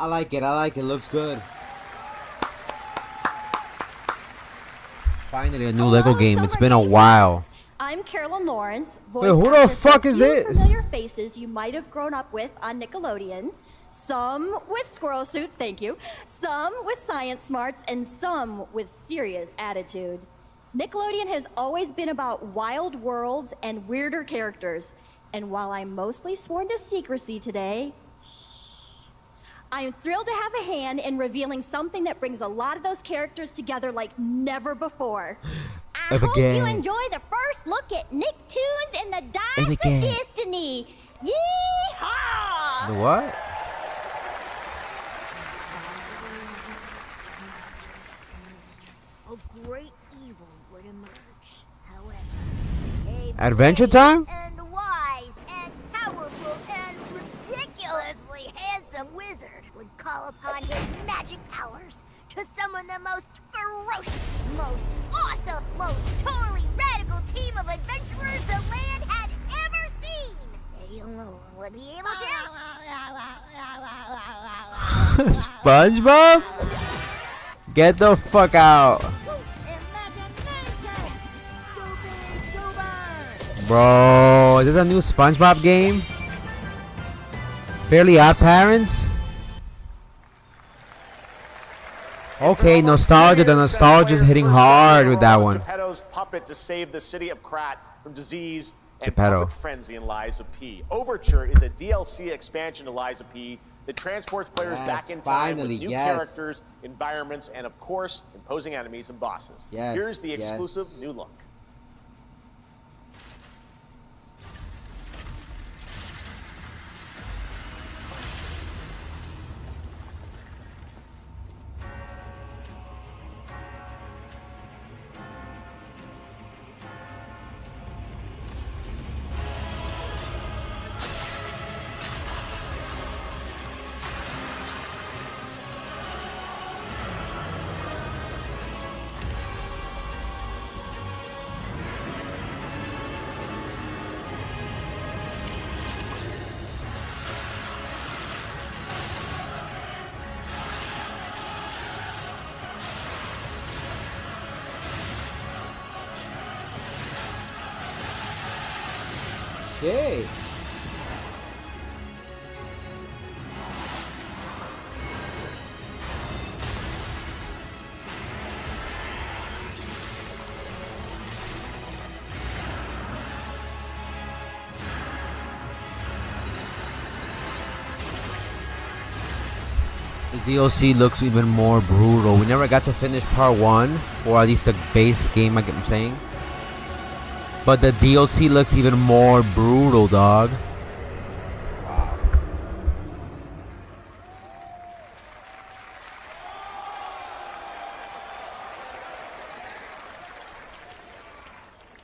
I like it. I like it. Looks good. Finally, a new Lego game. It's been a while. I'm Carolyn Lawrence. Wait, who the fuck is this? Familiar faces you might have grown up with on Nickelodeon. Some with squirrel suits, thank you. Some with science smarts, and some with serious attitude. Nickelodeon has always been about wild worlds and weirder characters. And while I'm mostly sworn to secrecy today, I am thrilled to have a hand in revealing something that brings a lot of those characters together like never before. I hope you enjoy the first look at Nicktoons and the Dice of Destiny. Yeehaw! The what? A great evil would emerge. However, Adventure Time? and wise and powerful and ridiculously handsome wizard would call upon his magic powers to summon the most ferocious, most awesome, most totally radical team of adventurers the land had ever seen. They alone would be able to... SpongeBob? Get the fuck out. Bro, is this a new SpongeBob game? Fairly Odd Parents? Okay, nostalgia. The nostalgia is hitting hard with that one. Geppetto's puppet to save the city of Krat from disease and Geppetto. puppet frenzy in Lies of P. Overture is a DLC expansion to Lies of P that transports players back in time with new characters, environments, and of course, imposing enemies and bosses. Yes, Here's the exclusive new look. Shit. The DLC looks even more brutal. We never got to finish part 1, or at least the base game, I'm saying. But the DLC looks even more brutal, dog.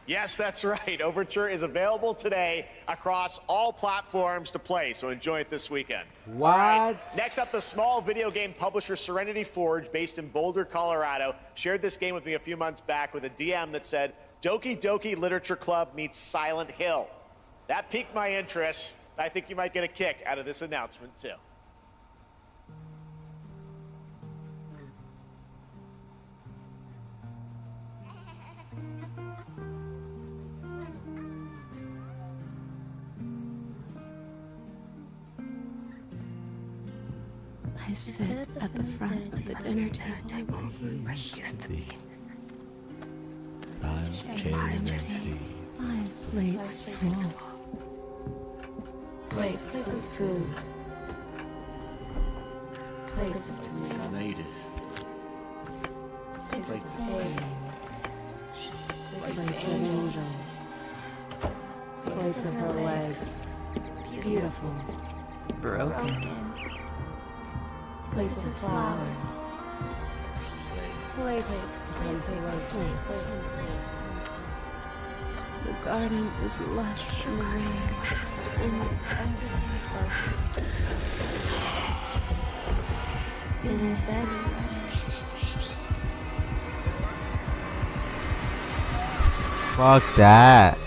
Yes, that's right. Overture is available today across all platforms to play, so enjoy it this weekend. What? All right, next up, the small video game publisher Serenity Forge, based in Boulder, Colorado, shared this game with me a few months back with a DM that said, Doki Doki Literature Club meets Silent Hill. That piqued my interest. I think you might get a kick out of this announcement, too. I sit at the front of the dinner table where I used to be. My plate's full. Plates of food. Plates of tomatoes. Plates of hay. Plates of angels. Plates of her legs. Beautiful. Broken. Plates of flowers. Plates and plates. The garden is lush and green, and everything's lovely. Dinner's ready. Fuck that.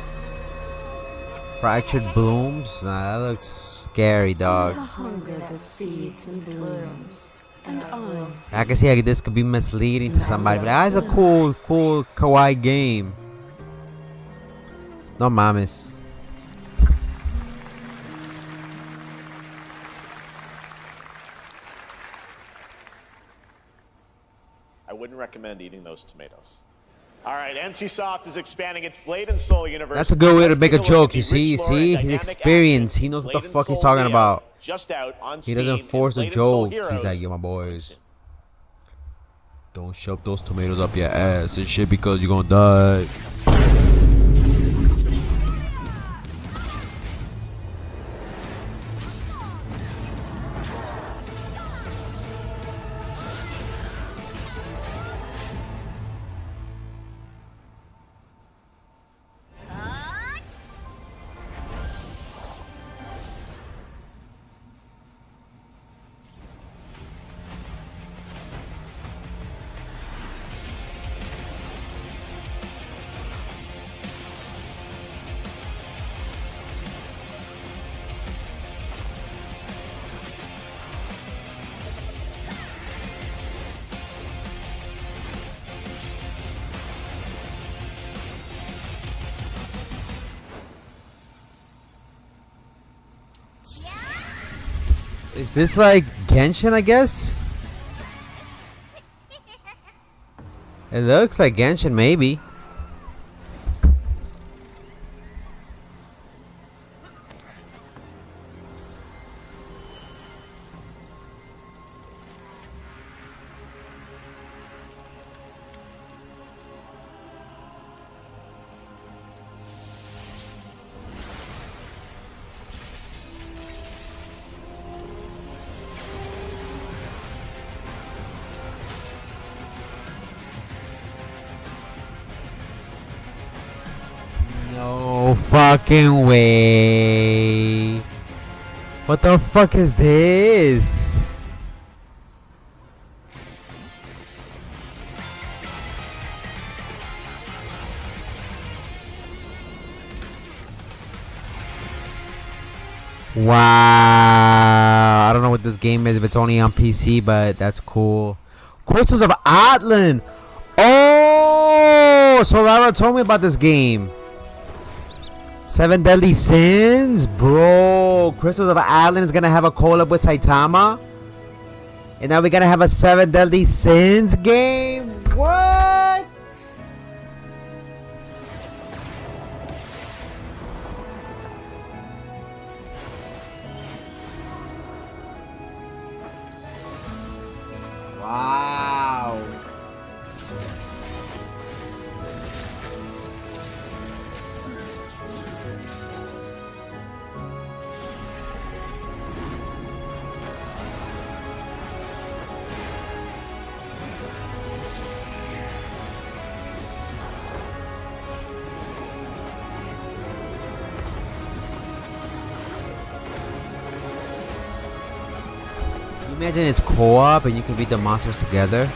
Fractured blooms? Nah, that looks scary, dog. There's a hunger that feeds and blooms, and I can see how this could be misleading to somebody, but that's a cool kawaii game. No mames. I wouldn't recommend eating those tomatoes. All right, NCSoft is expanding its Blade and Soul universe. That's a good way to make a Let's take joke. look You at the see, rich lore and his dynamic experience. action. He knows what Blade the and fuck he's Soul talking Neo, about. Just out on He Steam, doesn't and force the Blade and Soul joke. He's Heroes like, yo, my boys, don't shove those tomatoes up your ass and shit because you're gonna die. Is this like Genshin, I guess? It looks like Genshin, maybe. No fucking way. What the fuck is this? Wow. I don't know what this game is if it's only on PC, but that's cool. Crystals of Atlan. Oh, so Lara told me about this game. 7 Deadly Sins? Bro, Crystals of Atlan is gonna have a collab with Saitama? And now we're gonna have a 7 Deadly Sins game? What? Wow. Imagine it's co-op and you can beat the monsters together.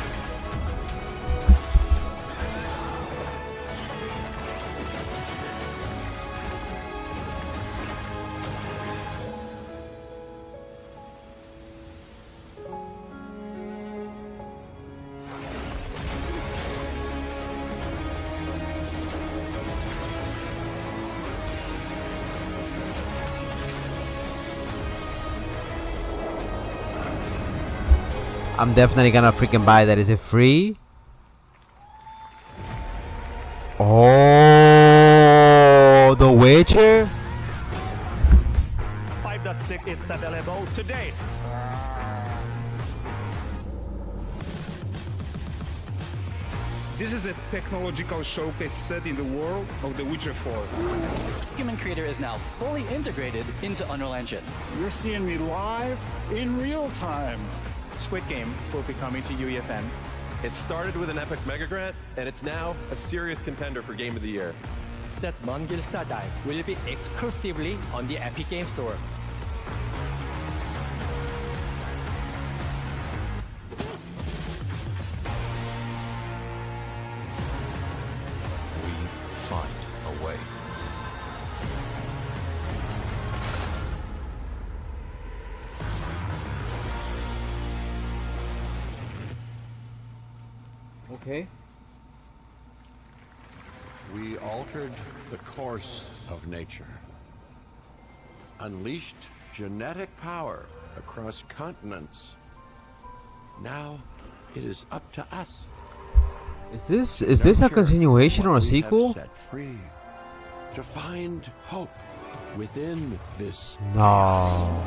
I'm definitely gonna freaking buy that. Is it free? Oh, The Witcher? 5.6 is available today. This is a technological showcase set in the world of The Witcher 4. Human Creator is now fully integrated into Unreal Engine. You're seeing me live in real time. Squid Game will be coming to UEFN. It started with an epic mega grant, and it's now a serious contender for Game of the Year. That Mongilsa Die will be exclusively on the Epic Game Store. We find a way. Okay. We altered the course of nature, unleashed genetic power across continents. Now it is up to us. Is this a continuation or a sequel? Set free to find hope within this. No.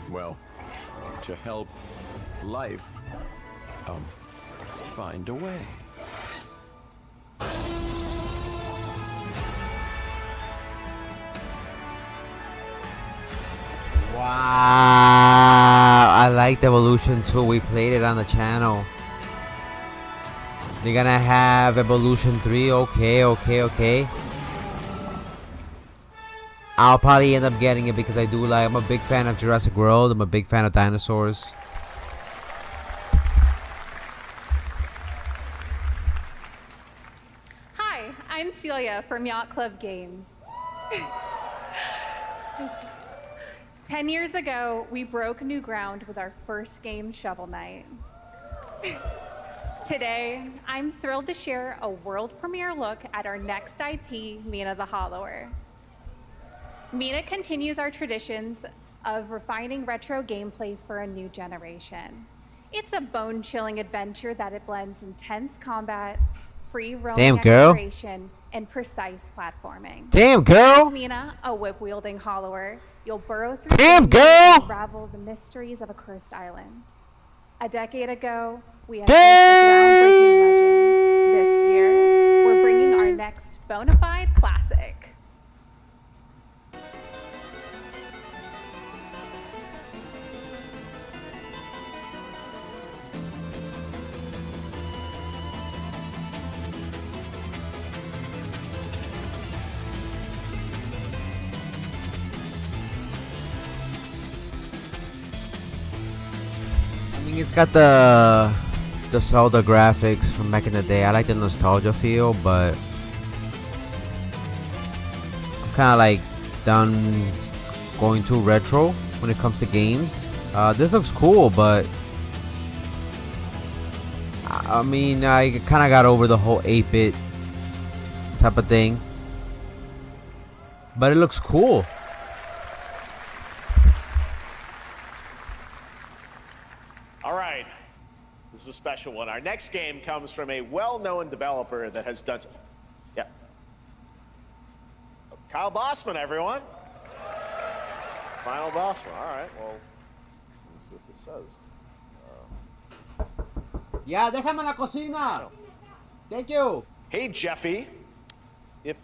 Well, to help life find a way. Wow, I liked Evolution 2. We played it on the channel. They're gonna have Evolution 3. Okay. I'll probably end up getting it because I'm a big fan of Jurassic World. I'm a big fan of dinosaurs. Hi, I'm Celia from Yacht Club Games. 10 years ago, we broke new ground with our first game, Shovel Knight. Today, I'm thrilled to share a world premiere look at our next IP, Mina the Hollower. Mina continues our traditions of refining retro gameplay for a new generation. It's a bone-chilling adventure that it blends intense combat, free roaming exploration, and precise platforming. Damn, girl! As Mina, a whip-wielding hollower, you'll burrow through and unravel the mysteries of a cursed island. A decade ago, we had a groundbreaking legend. This year, we're bringing our next bona fide classic. It's got the Zelda graphics from back in the day. I like the nostalgia feel, but I'm kind of like done going too retro when it comes to games. This looks cool, but I mean, I kind of got over the whole 8-bit type of thing, but it looks cool. All right, this is a special one. Our next game comes from a well-known developer that has done... Yeah. Kyle Bossman, everyone. Final Bossman. All right, well, let's see what this says. Ya, déjame la cocina. Thank you. Hey, Jeffy. If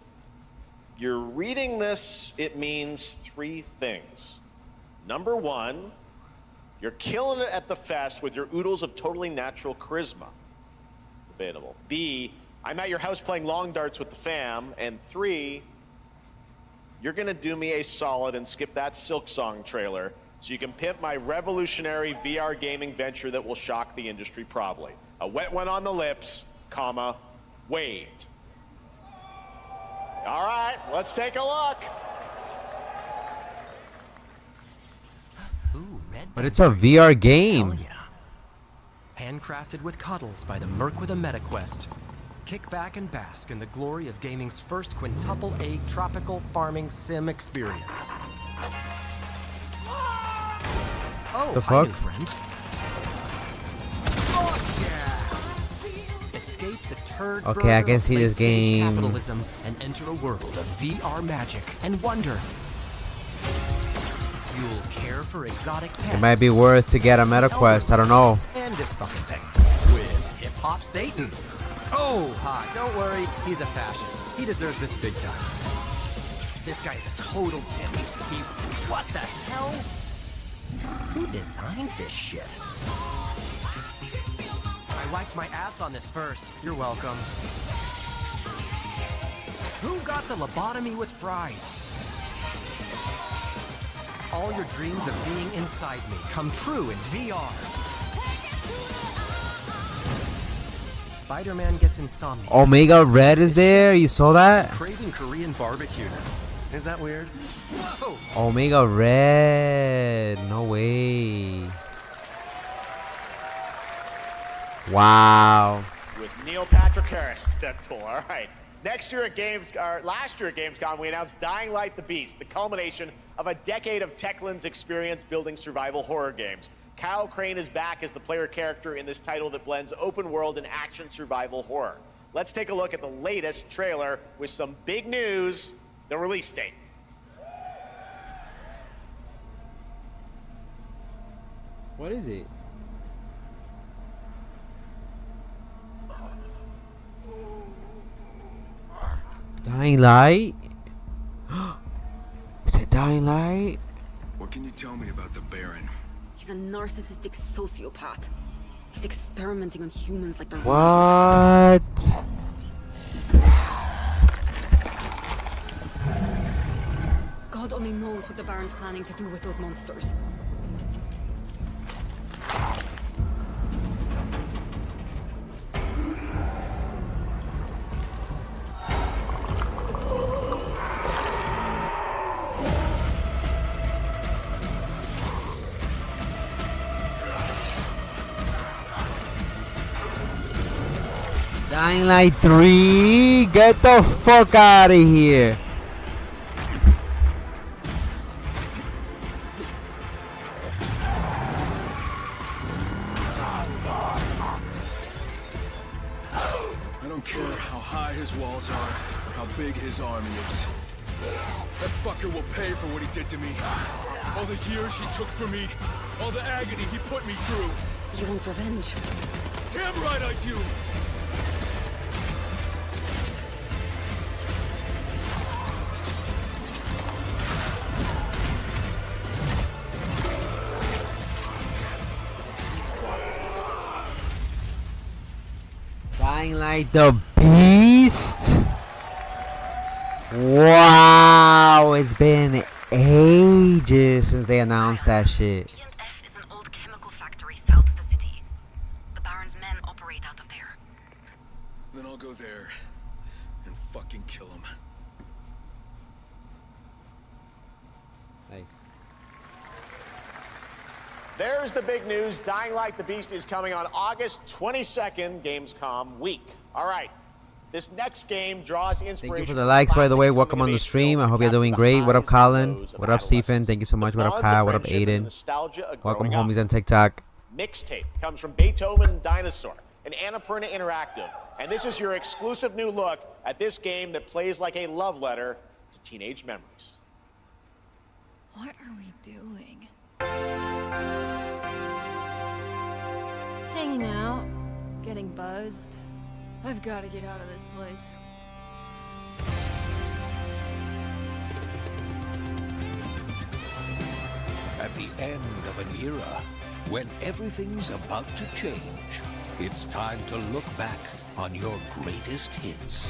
you're reading this, it means 3 things. Number 1, you're killing it at the fest with your oodles of totally natural charisma. Debatable. B, I'm at your house playing long darts with the fam. And 3, you're gonna do me a solid and skip that Silk Song trailer so you can pimp my revolutionary VR gaming venture that will shock the industry probably. A wet one on the lips, comma, wait. All right, let's take a look. But it's a VR game. Hell yeah. Handcrafted with cuddles by the Merc with a MetaQuest. Kick back and bask in the glory of gaming's first quintuple A tropical farming sim experience. Oh, the hi, fuck? new friend. Oh, yeah. Escape the turd Okay, I burger can of see this late-stage game. capitalism and enter a world of VR magic and wonder. You'll care for exotic pets. It might be worth to get a MetaQuest. I don't know. And this fucking thing with Hip Hop Satan. Oh, hi, don't worry, he's a fascist. He deserves this big time. This guy's a total dimmy. What the hell? Who designed this shit? I wiped my ass on this first. You're welcome. Who got the lobotomy with fries? All your dreams of being inside me come true in VR. Spider-Man gets insomnia. Omega Red is there. You saw that? Craving Korean barbecue. Is that weird? Whoa. Omega Red. No way. Wow. With Neil Patrick Harris as Deadpool. All right. Last year at Gamescom, we announced Dying Light: The Beast, the culmination of a decade of Techland's experience building survival horror games. Kyle Crane is back as the player character in this title that blends open world and action survival horror. Let's take a look at the latest trailer with some big news, the release date. What is it? Dying Light? Is it Dying Light? What can you tell me about the Baron? He's a narcissistic sociopath. He's experimenting on humans like they're What? God only knows what the Baron's planning to do with those monsters. Dying Light 3? Get the fuck out of here. I don't care how high his walls are or how big his army is. That fucker will pay for what he did to me. All the years he took from me. All the agony he put me through. You want revenge? Damn right I do! Dying Light the Beast? Wow, it's been ages since they announced that shit. Then I'll go there and fucking kill him. Nice. There's the big news. Dying Light: The Beast is coming on August 22nd, Gamescom week. All right. This next game draws inspiration. Thank you for the likes, by the way. Welcome on the stream. I hope you're doing great. What up, Colin? What up, Stephen? Thank you so much. What up, Kyle? What up, Aiden? Welcome, homies on TikTok. Mixtape comes from Beethoven and Dinosaur, an Annapurna Interactive. And this is your exclusive new look at this game that plays like a love letter to teenage memories. What are we doing? Hanging out, getting buzzed. I've got to get out of this place. At the end of an era, when everything's about to change, it's time to look back on your greatest hits.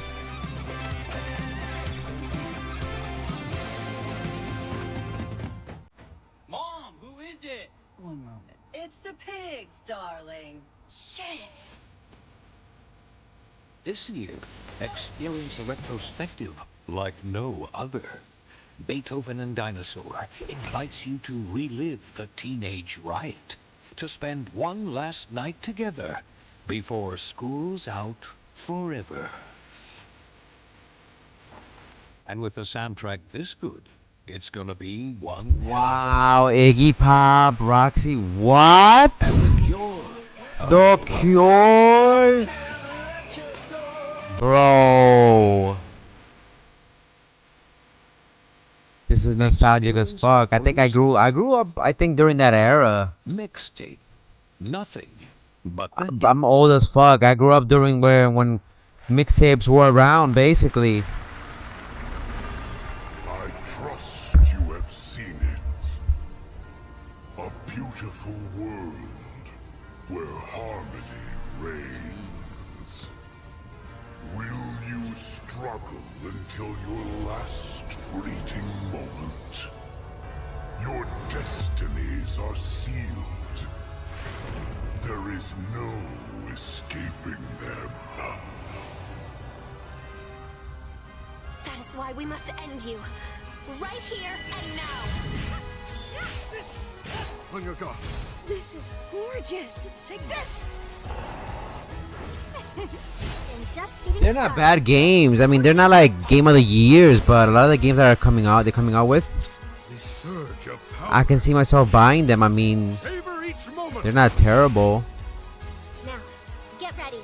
Mom, who is it? One moment. It's the pigs, darling. Shit! This year, experience a retrospective like no other. Beethoven and Dinosaur invites you to relive the teenage riot, to spend one last night together before school's out forever. And with a soundtrack this good, it's gonna be one... Wow, Iggy Pop, Roxy, what? The Cure? Bro. This is nostalgic as fuck. I think I grew up, I think, during that era. Mixtape. Nothing but the I'm old as fuck. I grew up during when mixtapes were around, basically. I trust you have seen it. A beautiful world where harmony reigns. Will you struggle until your last fleeting moment? Your destinies are sealed. There is no escaping them. That is why we must end you. Right here and now. On your guard. This is gorgeous. Take this! They're not bad games. I mean, they're not like game of the years, but a lot of the games that are coming out, they're coming out with, I can see myself buying them. I mean, they're not terrible. Now, get ready.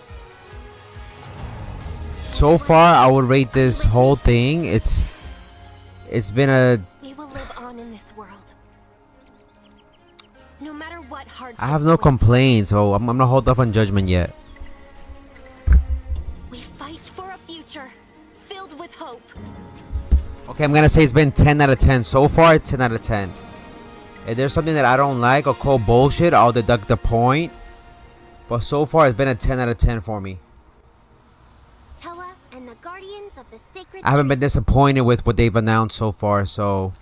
So far, I would rate this whole thing. It's been a. We will live on in this world. No matter what hardships. I have no complaints, so I'm gonna hold off on judgment yet. We fight for a future filled with hope. Okay, I'm gonna say it's been 10 out of 10 so far. 10 out of 10. If there's something that I don't like or call bullshit, I'll deduct the point. But so far, it's been a 10 out of 10 for me. Toa and the guardians of the sacred. I haven't been disappointed with what they've announced so far, so.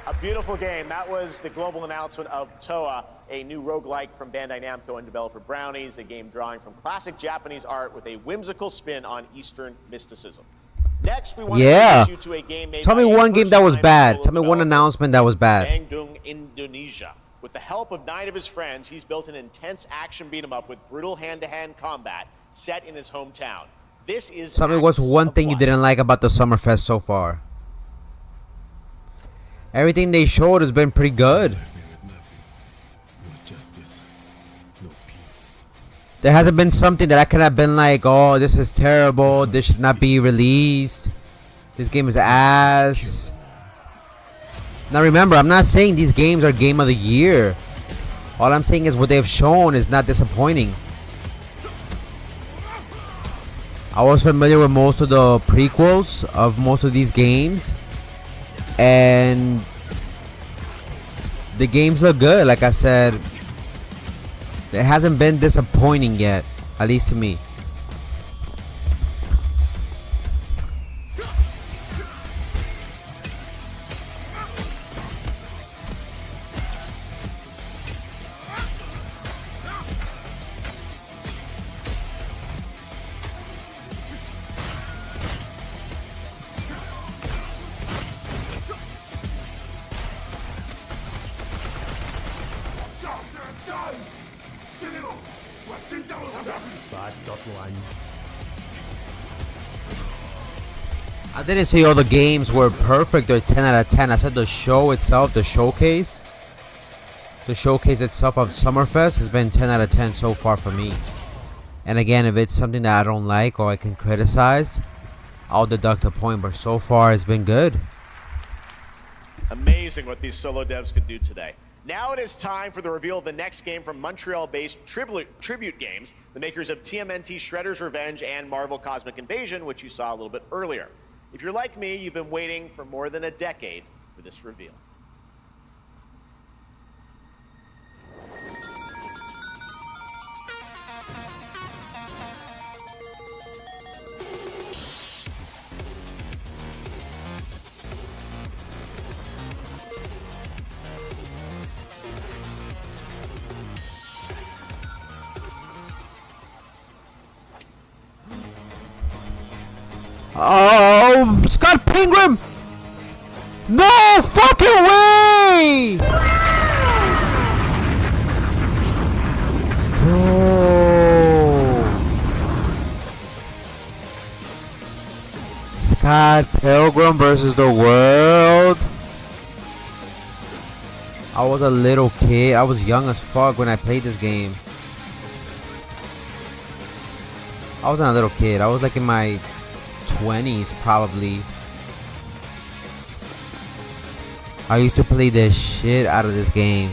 A beautiful game. That was the global announcement of Toa, a new roguelike from Bandai Namco and developer Brownies, a game drawing from classic Japanese art with a whimsical spin on Eastern mysticism. Next, we want to introduce you to a game made Tell me by one game that was bad. Tell me one developer announcement that was bad. Bandung, Indonesia. With the help of 9 of his friends, he's built an intense action beat-em-up with brutal hand-to-hand combat set in his hometown. This is. Tell me what's one thing you didn't like about the Summerfest so far. Everything they showed has been pretty good. There hasn't been something that I could have been like, oh, this is terrible. This should not be released. This game is ass. Now remember, I'm not saying these games are game of the year. All I'm saying is what they've shown is not disappointing. I was familiar with most of the prequels of most of these games. And the games look good. Like I said, it hasn't been disappointing yet, at least to me. I didn't say all the games were perfect or 10 out of 10. I said the show itself, the showcase itself of Summerfest has been 10 out of 10 so far for me. And again, if it's something that I don't like or I can criticize, I'll deduct a point. But so far, it's been good. Amazing what these solo devs could do today. Now it is time for the reveal of the next game from Montreal-based Tribute Games, the makers of TMNT Shredder's Revenge and Marvel Cosmic Invasion, which you saw a little bit earlier. If you're like me, you've been waiting for more than a decade for this reveal. Oh, Scott Pilgrim! No fucking way! Oh. Scott Pilgrim versus the world. I was a little kid. I was young as fuck when I played this game. I wasn't a little kid. I was like in my 20s probably. I used to play the shit out of this game.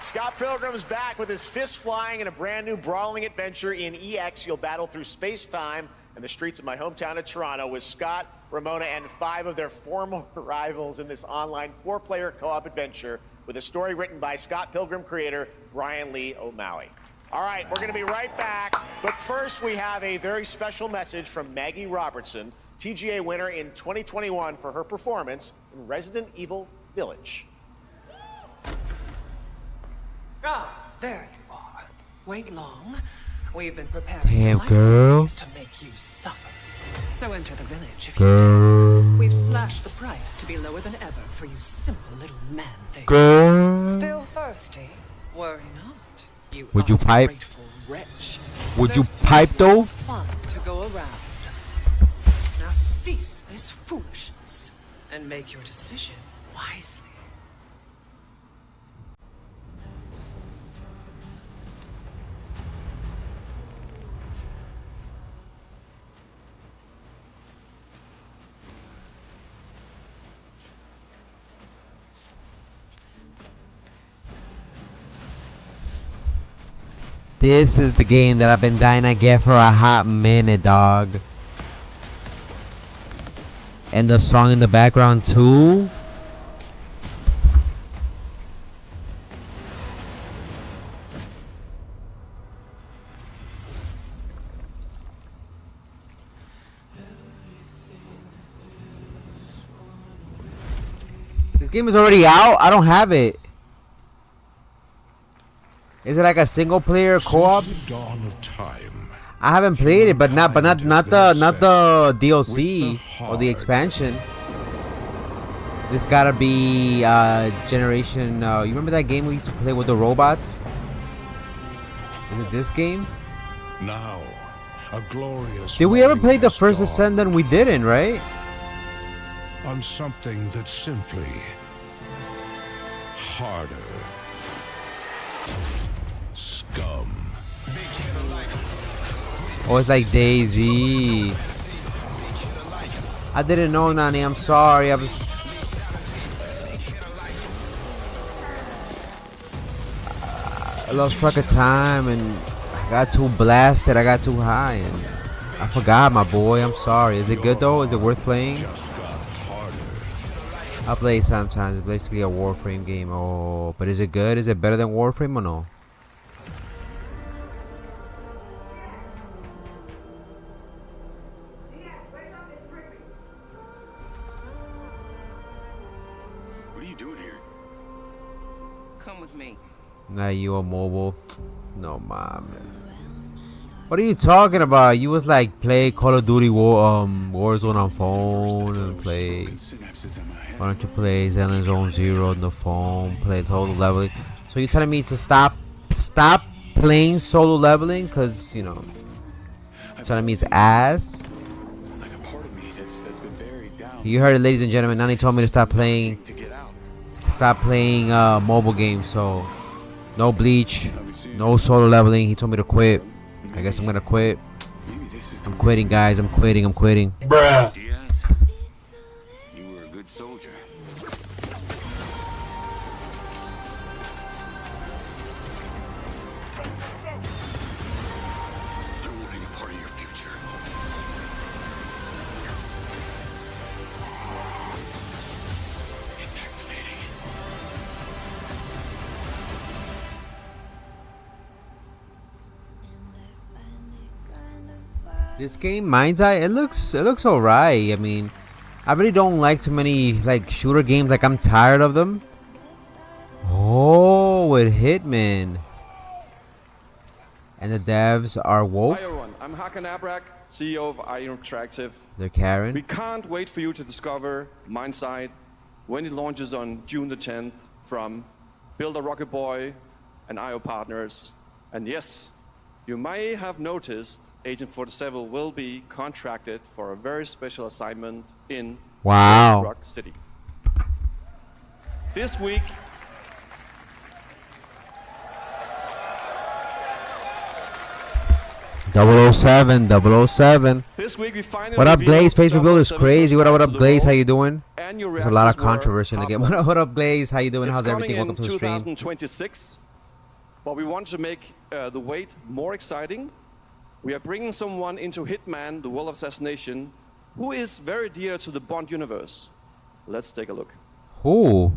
Scott Pilgrim's back with his fists flying in a brand new brawling adventure in EX. You'll battle through space-time and the streets of my hometown of Toronto with Scott, Ramona, and 5 of their former rivals in this online 4-player co-op adventure with a story written by Scott Pilgrim creator Brian Lee O'Malley. All right, we're going to be right back, but first we have a very special message from Maggie Robertson, TGA winner in 2021 for her performance in Resident Evil Village. Ah, there you are. Wait long. We've been preparing Damn, delightful girl. things to make you suffer. So enter the village if Girl. you dare. We've slashed the price to be lower than ever for you simple little man things. Girl. Still thirsty? Worry not. You Would you pipe? ungrateful wretch. Would you There's pipe plenty though? of fun to go around. Now cease this foolishness and make your decision wisely. This is the game that I've been dying to get for a hot minute, dog. And the song in the background too. This game is already out? I don't have it. Is it like a single player co-op? Dawn of time. I haven't played it, but not the DLC or the expansion. This gotta be generation. You remember that game we used to play with the robots? Is it this game? Now, a glorious. Did we ever morning play the has first dawned Ascendant? We didn't, right? on something that's simply harder. Scum. Oh, it's like Daisy. I didn't know, Nani. I'm sorry. I lost track of time and I got too blasted. I got too high and I forgot, my boy. I'm sorry. Is it good though? Is it worth playing? I'll play it sometimes. It's basically a Warframe game. Oh, but is it good? Is it better than Warframe or no? What are you doing here? Come with me. Nah, you on mobile? No, mom. What are you talking about? You was like play Call of Duty Warzone on phone and play. Why don't you play Zone Zero on the phone? Play Total Leveling. So you telling me to stop playing solo leveling? Cause you know, you're telling me it's ass. You heard it, ladies and gentlemen. Nani told me to stop playing mobile games. So no Bleach, no solo leveling. He told me to quit. I guess I'm gonna quit. I'm quitting, guys. I'm quitting. Bruh. Diaz, you were a good soldier. I don't want any part of your future. It's activating. This game, Mind's Eye, it looks alright. I mean, I really don't like too many like shooter games. Like I'm tired of them. Oh, with Hitman. And the devs are woke. Hi everyone, I'm Hakan Abrak, CEO of IO Interactive. They're Karen. We can't wait for you to discover Mind's Eye when it launches on June the 10th from Builder Rocket Boy and IO partners. And yes, you may have noticed Agent 47 will be contracted for a very special assignment in Rock City. This week, .007. This week we finally What up, revealed Glaze? Face rebuild is 007 crazy. What up, to the Glaze? How world, you doing? and your There's a lot of reactions were controversy in the game. top-notch. What up, Glaze? How you doing? It's How's everything? coming Welcome to in the stream. 2026, but we want to make the wait more exciting. We are bringing someone into Hitman, the World of Assassination, who is very dear to the Bond universe. Let's take a look. Who?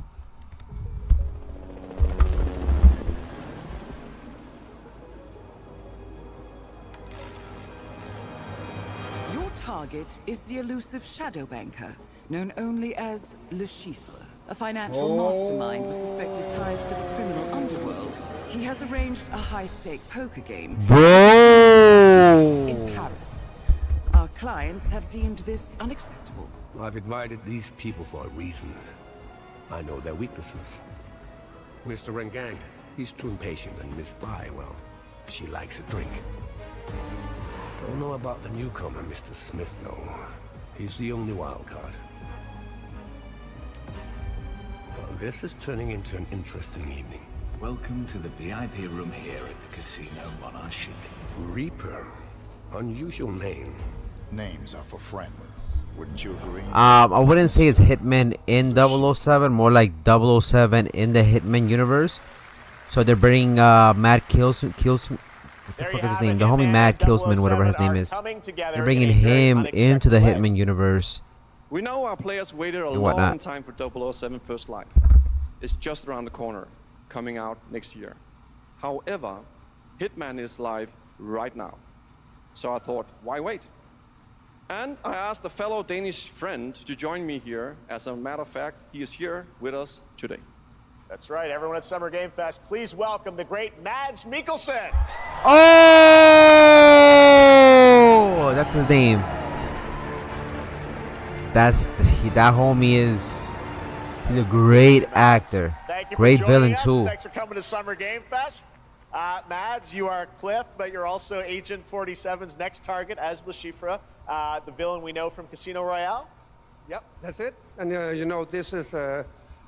Your target target is the elusive shadow banker, known only as Le Chiffre, a financial mastermind with suspected ties to the criminal underworld. He has arranged a high-stake poker game in Paris. Our clients have deemed this unacceptable. I've invited these people for a reason. I know their weaknesses. Mr. Rengang, he's too impatient, and Miss Bai, well, she likes a drink. Don't know about the newcomer, Mr. Smith, though. He's the only wild card. Well, this is turning into an interesting evening. Welcome to the VIP room here at the Casino Monarchic. Reaper. Unusual name. Names are for friends. Wouldn't you agree? I wouldn't say it's Hitman in 007, more like 007 in the Hitman universe. So they're bringing Matt Killsman, what the fuck is his name? The homie Matt Killsman, whatever his name is. They're bringing him into the Hitman universe. We know our players waited a long time for 007 First Light. It's just around the corner, coming out next year. However, Hitman is live right now. So I thought, why wait? And I asked a fellow Danish friend to join me here. As a matter of fact, he is here with us today. That's right, everyone at Summer Game Fest, please welcome the great Mads Mikkelsen. Oh, that's his name. That homie he's a great actor. Great villain too. Thanks for coming to Summer Game Fest. Mads, you are Cliff, but you're also Agent 47's next target as Le Chiffre, the villain we know from Casino Royale. Yep, that's it. And you know, this is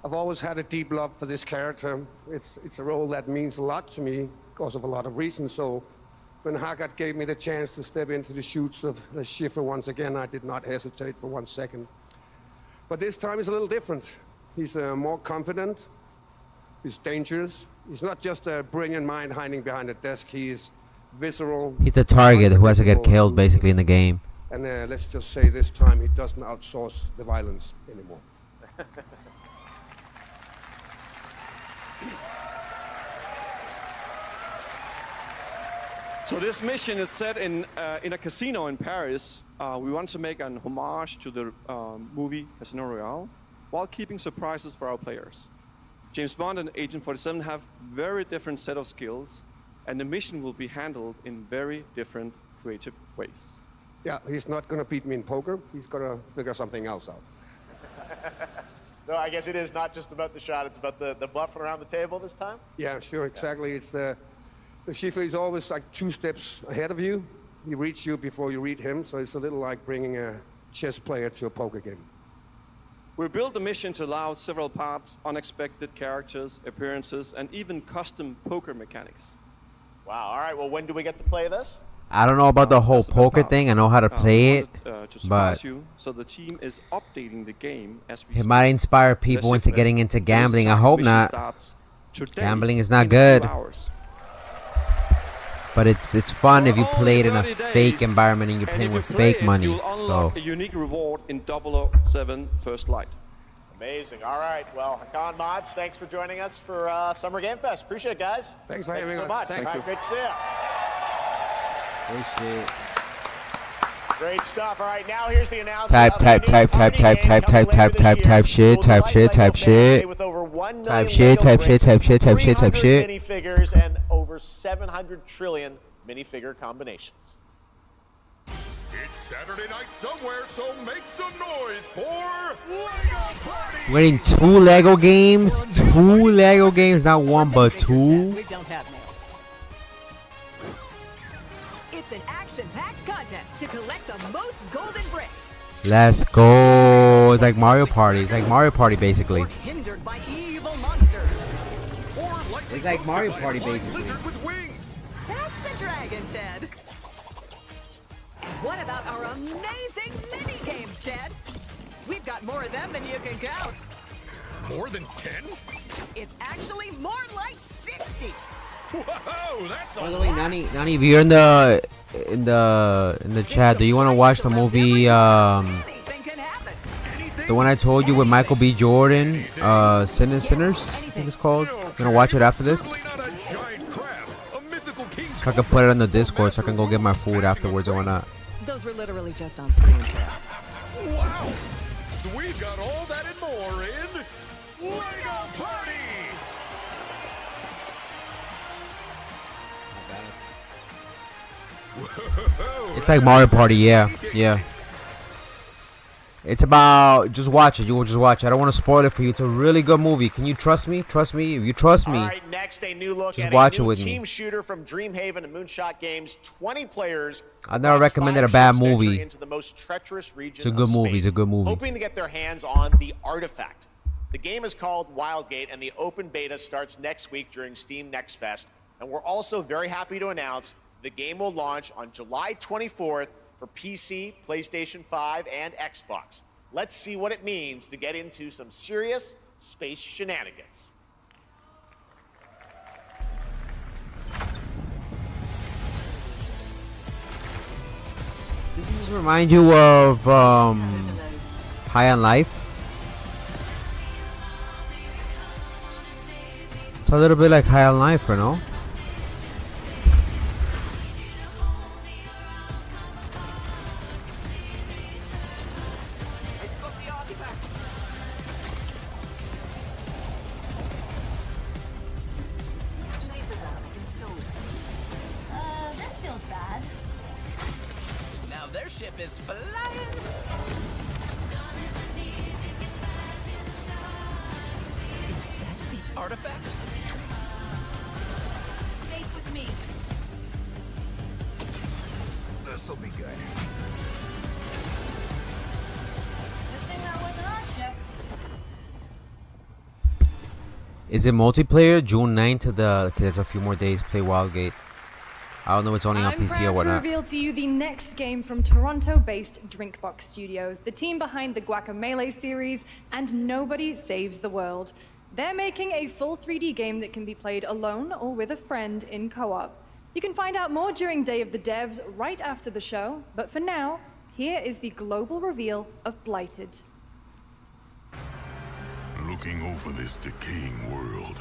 I've always had a deep love for this character. It's a role that means a lot to me because of a lot of reasons. So when Haggard gave me the chance to step into the shoots of Le Chiffre once again, I did not hesitate for 1 second. But this time it's a little different. He's more confident. He's dangerous. He's not just a brilliant mind hiding behind a desk. He is visceral. He's a target who has to get killed basically in the game. And let's just say this time he doesn't outsource the violence anymore. So this mission is set in a casino in Paris. We want to make an homage to the movie Casino Royale while keeping surprises for our players. James Bond and Agent 47 have very different set of skills, and the mission will be handled in very different creative ways. Yeah, he's not going to beat me in poker. He's going to figure something else out. So I guess it is not just about the shot, it's about the bluffing around the table this time? Yeah, sure, exactly. It's the Chiffre is always like 2 steps ahead of you. He reads you before you read him, so it's a little like bringing a chess player to a poker game. We built the mission to allow several parts, unexpected characters, appearances, and even custom poker mechanics. Wow, all right, well, when do we get to play this? I don't know about the whole poker thing. I know how to play it, but so the team is updating the game as we it might inspire people into getting into gambling. I hope not. Gambling is not good. But it's fun if you play it in a fake environment and you're playing with fake money. So a unique reward in 007 First Light. Amazing. All right. Well, Hakan Mods, thanks for joining us for Summer Game Fest. Appreciate it, guys. Thanks for having me. so much. Thank All you. right, great to see you. Appreciate. Great stuff. All right, now here's the announcement. Type shit. Minifigures and over 700 trillion minifigure combinations. It's Saturday night somewhere, so make some noise for Lego Party! We're getting 2 Lego games. 2 Lego games, not 1 but 2. We don't have nails. It's an action-packed contest to collect the most golden bricks. Let's go. It's like Mario Party. It's like Mario Party basically. Hindered by evil monsters. It's like Mario Party basically. That's a dragon, Ted. And what about our amazing mini games, Ted? We've got more of them than you can count. More than 10? It's actually more like 60. Whoa, that's a By the way, Nani, if you're in the chat, do you want to watch the movie the one I told you with Michael B. Jordan, Sinners, I think it's called? You want to watch it after this? So I can put it on the Discord so I can go get my food afterwards or whatnot. Those were literally just on screen, Ted. Wow! We've got all that and more in LEGO Party! It's like Mario Party, yeah. It's about, just watch it. You will just watch it. I don't want to spoil it for you. It's a really good movie. Can you trust me? Trust me. If you trust me, All right, next a new look just at watch a it new with me. team shooter from Dreamhaven and Moonshot Games. 20 players. I've never across recommended 5 a bad ships venture movie. Into the most treacherous region It's a good of movie. space, It's a good movie. hoping to get their hands on the artifact. The game is called Wildgate, and the open beta starts next week during Steam Next Fest. And we're also very happy to announce the game will launch on July 24th for PC, PlayStation 5, and Xbox. Let's see what it means to get into some serious space shenanigans. Does this remind you of High on Life? It's a little bit like High on Life, you know? This feels bad. Now their ship is flying. Is that the artifact? Safe with me. This'll be good. Good thing that wasn't our ship. Is it multiplayer? June 9th to the... Okay, there's a few more days. Play Wildgate. I don't know if it's only on I'm PC or proud to whatnot. reveal to you the next game from Toronto-based Drinkbox Studios, the team behind the Guacamelee series and Nobody Saves the World. They're making a full 3D game that can be played alone or with a friend in co-op. You can find out more during Day of the Devs right after the show, but for now, here is the global reveal of Blighted. Looking over this decaying world,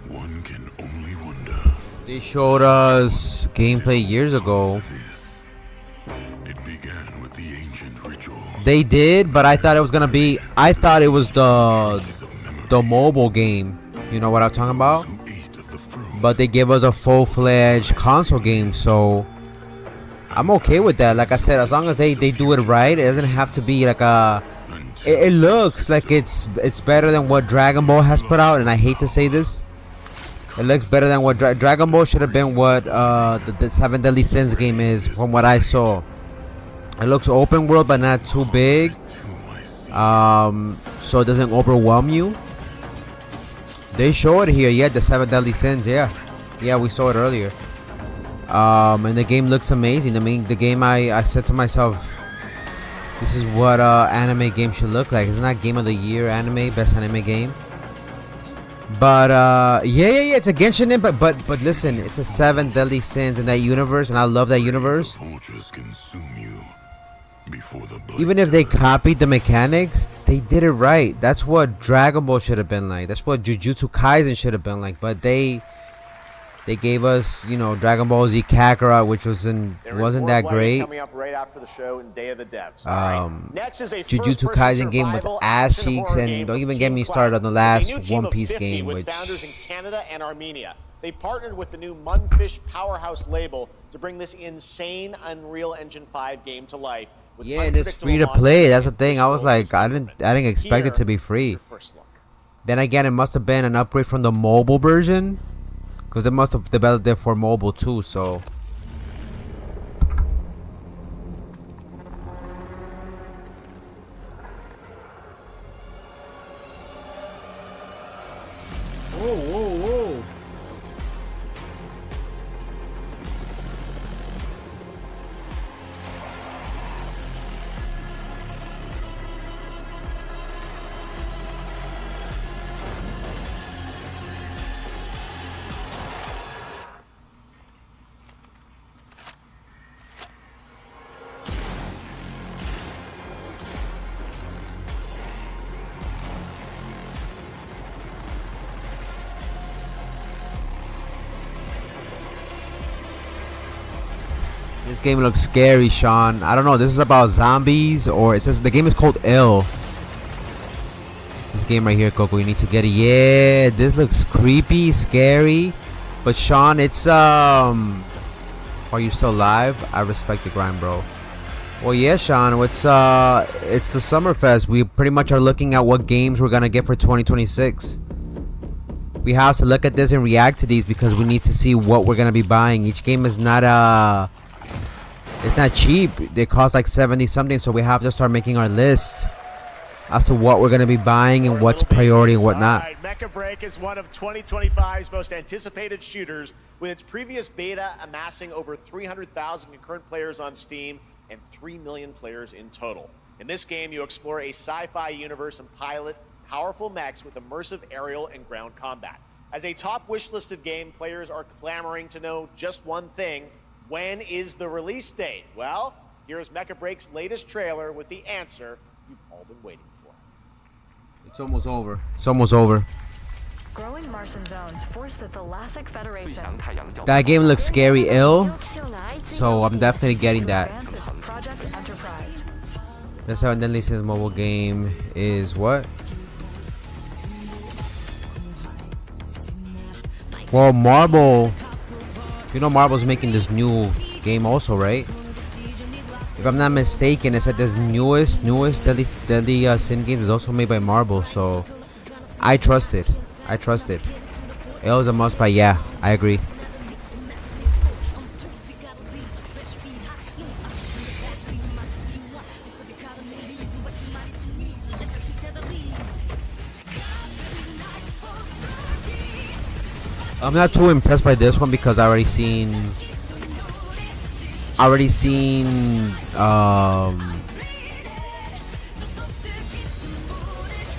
one can only wonder. They showed us gameplay years ago. It began with the ancient rituals. They did, but I thought it was gonna be... I thought it was the mobile game. You know what I'm talking about? But they gave us a full-fledged console game, so... I'm okay with that. Like I said, as long as they do it right, it doesn't have to be like a... It looks like it's better than what Dragon Ball has put out, and I hate to say this. It looks better than what Dragon Ball should have been what the 7 Deadly Sins game is, from what I saw. It looks open world, but not too big. So it doesn't overwhelm you. They show it here, yeah, the 7 Deadly Sins, yeah. Yeah, we saw it earlier. And the game looks amazing. I mean, the game, I said to myself, this is what anime game should look like. Isn't that Game of the Year anime, best anime game? But yeah, it's a Genshin Impact. But listen, it's a 7 Deadly Sins in that universe, and I love that universe. Even if they copied the mechanics, they did it right. That's what Dragon Ball should have been like. That's what Jujutsu Kaisen should have been like. But they gave us, you know, Dragon Ball Z Kakarot, which wasn't that great. Coming up right after the show in Day of the Devs. Next is a Jujutsu Kaisen game was ass cheeks, and don't even get me started on the last One Piece game, with which founders in Canada and Armenia. They partnered with the new Munfish Powerhouse label to bring this insane Unreal Engine 5 game to life. with yeah, and it's free to play. That's the thing. I was like, I didn't expect it to be free. Then again, it must have been an upgrade from the mobile version, because it must have developed it for mobile too. So. Whoa, whoa, whoa. This game looks scary, Sean. I don't know. This is about zombies, or it says the game is called Ill. This game right here, Coco. You need to get it. Yeah, this looks creepy, scary. But Sean, it's are you still alive? I respect the grind, bro. Well, yeah, Sean. It's the Summerfest. We pretty much are looking at what games we're gonna get for 2026. We have to look at this and react to these because we need to see what we're gonna be buying. Each game is not it's not cheap. They cost like 70 something, so we have to start making our list as to what we're gonna be buying and what's priority and whatnot. Right, Mecha Break is one of 2025's most anticipated shooters, with its previous beta amassing over 300,000 concurrent players on Steam and 3 million players in total. In this game, you explore a sci-fi universe and pilot powerful mechs with immersive aerial and ground combat. As a top wishlisted game, players are clamoring to know just one thing: when is the release date? Well, here's Mecha Break's latest trailer with the answer you've all been waiting for. It's almost over. It's almost over. Growing Martian zones force the Thalassic Federation. That game looks scary, Ill. So I'm definitely getting that. Project Enterprise. The 7 Deadly Sins mobile game is what? Well, Marvel. You know Marvel's making this new game also, right? If I'm not mistaken, it said this newest Deadly Sin game is also made by Marvel, so I trust it. I trust it. It was a must buy. Yeah, I agree. I'm not too impressed by this one because I already seen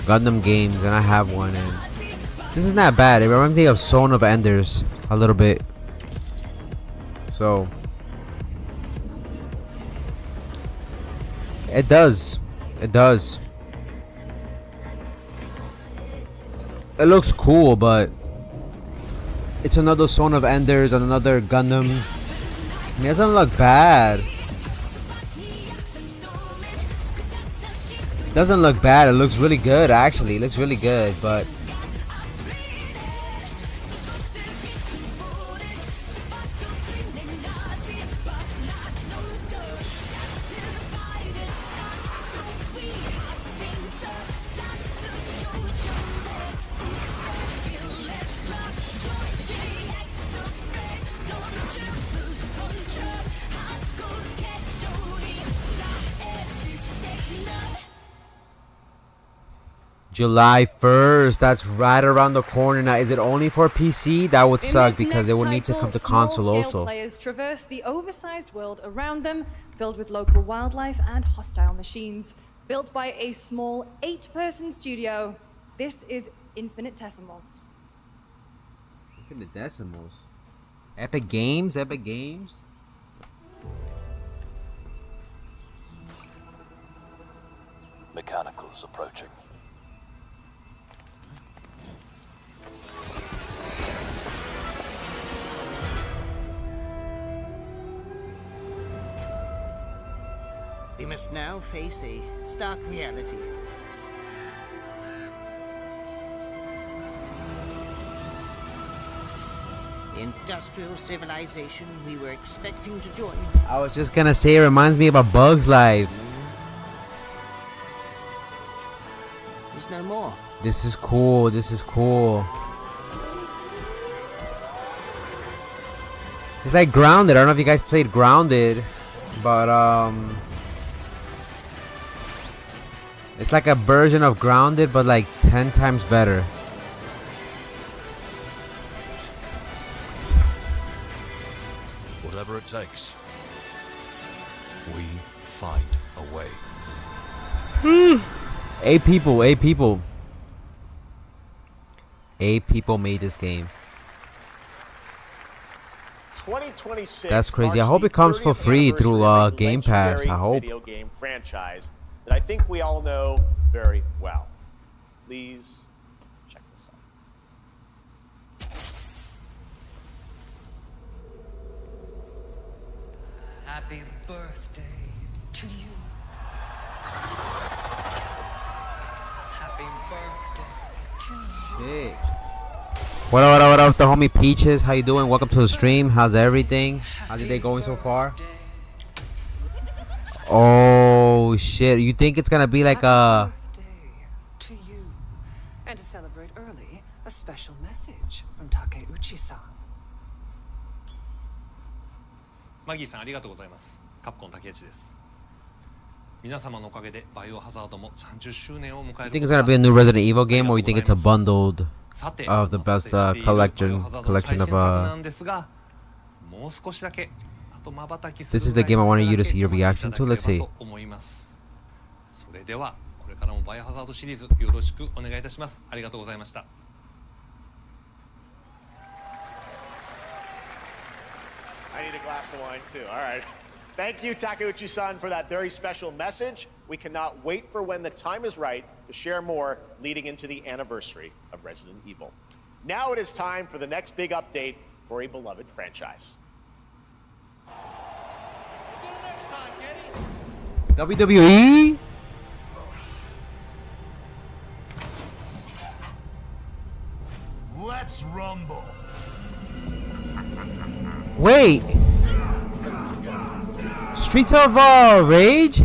Gundam games, and I have one, and this is not bad. It reminds me of Zone of Enders a little bit. So it does. It does. It looks cool, but it's another Zone of Enders and another Gundam. It doesn't look bad. Doesn't look bad. It looks really good, actually. It looks really good, but July 1st, that's right around the corner. Now, is it only for PC? That would suck because they would need to come to console also. Players traverse the oversized world around them, filled with local wildlife and hostile machines. Built by a small 8-person studio, this is Infinitesimals. Infinitesimals? Epic Games? Epic Games? Mechanicals approaching. We must now face a stark reality. The industrial civilization we were expecting to join. I was just gonna say, it reminds me of A Bug's Life. There's no more. This is cool. This is cool. It's like Grounded. I don't know if you guys played Grounded, but it's like a version of Grounded, but like 10 times better. Whatever it takes, we find a way. 8 people, 8 people. 8 people made this game. 2026. That's crazy. I hope it comes for free through Game Pass. I hope. Video game franchise that I think we all know very well. Please check this out. Happy Happy birthday to you. Happy birthday to you. Shit. What up, the homie Peaches? How you doing? Welcome to the stream. How's everything? How's the day going so far? Oh shit! You think it's gonna be like a? To you. And to celebrate early, a special message from Takeuchi-san. マギーさんありがとうございます。カプコン竹内です。皆様のおかげでバイオハザードも30周年を迎える。 You think it's gonna be a new Resident Evil game, or you think it's a bundled of the best collection of This is the game I wanted you to see your reaction to. Let's see. それではこれからもバイオハザードシリーズよろしくお願いいたします。ありがとうございました。 I need a glass of wine too. All right. Thank you, Takeuchi-san, for that very special message. We cannot wait for when the time is right to share more leading into the anniversary of Resident Evil. Now it is time for the next big update for a beloved franchise. WWE? Let's rumble. Wait. Streets of Rage?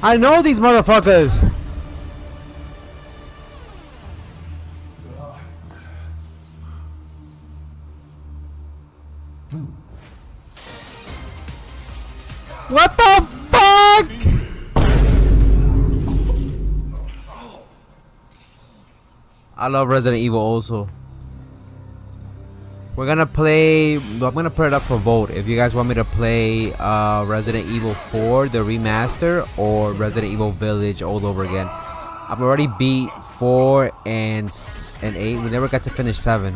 I know these motherfuckers. What the fuck? I love Resident Evil also. We're gonna play. I'm gonna put it up for vote. If you guys want me to play Resident Evil 4, the remaster, or Resident Evil Village all over again. I've already beat 4 and 8. We never got to finish 7.